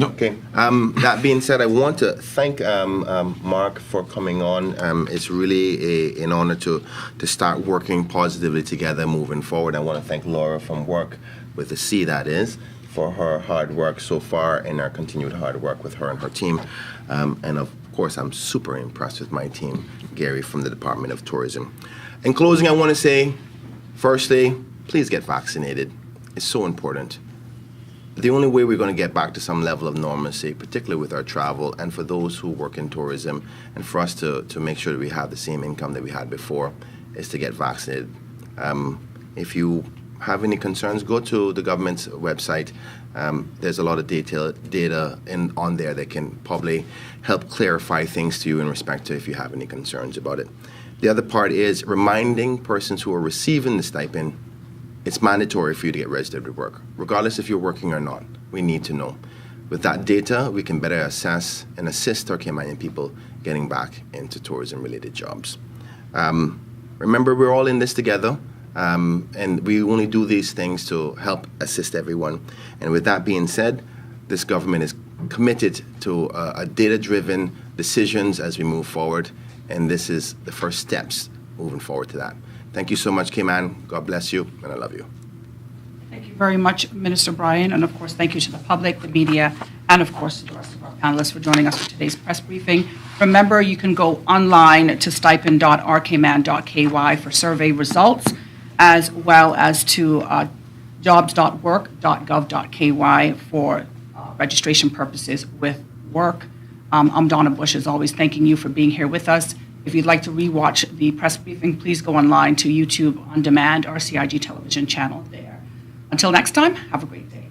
Okay. That being said, I want to thank Mark for coming on. It's really an honor to start working positively together moving forward. I want to thank Laura from Work with a C, that is, for her hard work so far and our continued hard work with her and her team. And of course, I'm super impressed with my team, Gary from the Department of Tourism. In closing, I want to say, firstly, please get vaccinated. It's so important. The only way we're going to get back to some level of normalcy, particularly with our travel and for those who work in tourism, and for us to make sure that we have the same income that we had before, is to get vaccinated. If you have any concerns, go to the government's website. There's a lot of data on there that can probably help clarify things to you in respect to if you have any concerns about it. The other part is reminding persons who are receiving the stipend, it's mandatory for you to get registered with work, regardless if you're working or not. We need to know. With that data, we can better assess and assist our Caymanian people getting back into tourism-related jobs. Remember, we're all in this together, and we only do these things to help assist everyone. And with that being said, this government is committed to a data-driven decisions as we move forward, and this is the first steps moving forward to that. Thank you so much, Cayman. God bless you, and I love you. Thank you very much, Minister Bryan, and of course, thank you to the public, the media, and of course to the rest of our panelists for joining us for today's press briefing. Remember, you can go online to stipend.rcayman.ky for survey results, as well as to jobs.work.gov.ky for registration purposes with work. I'm Donna Bush, as always, thanking you for being here with us. If you'd like to rewatch the press briefing, please go online to YouTube On Demand, our CIG television channel there. Until next time, have a great day.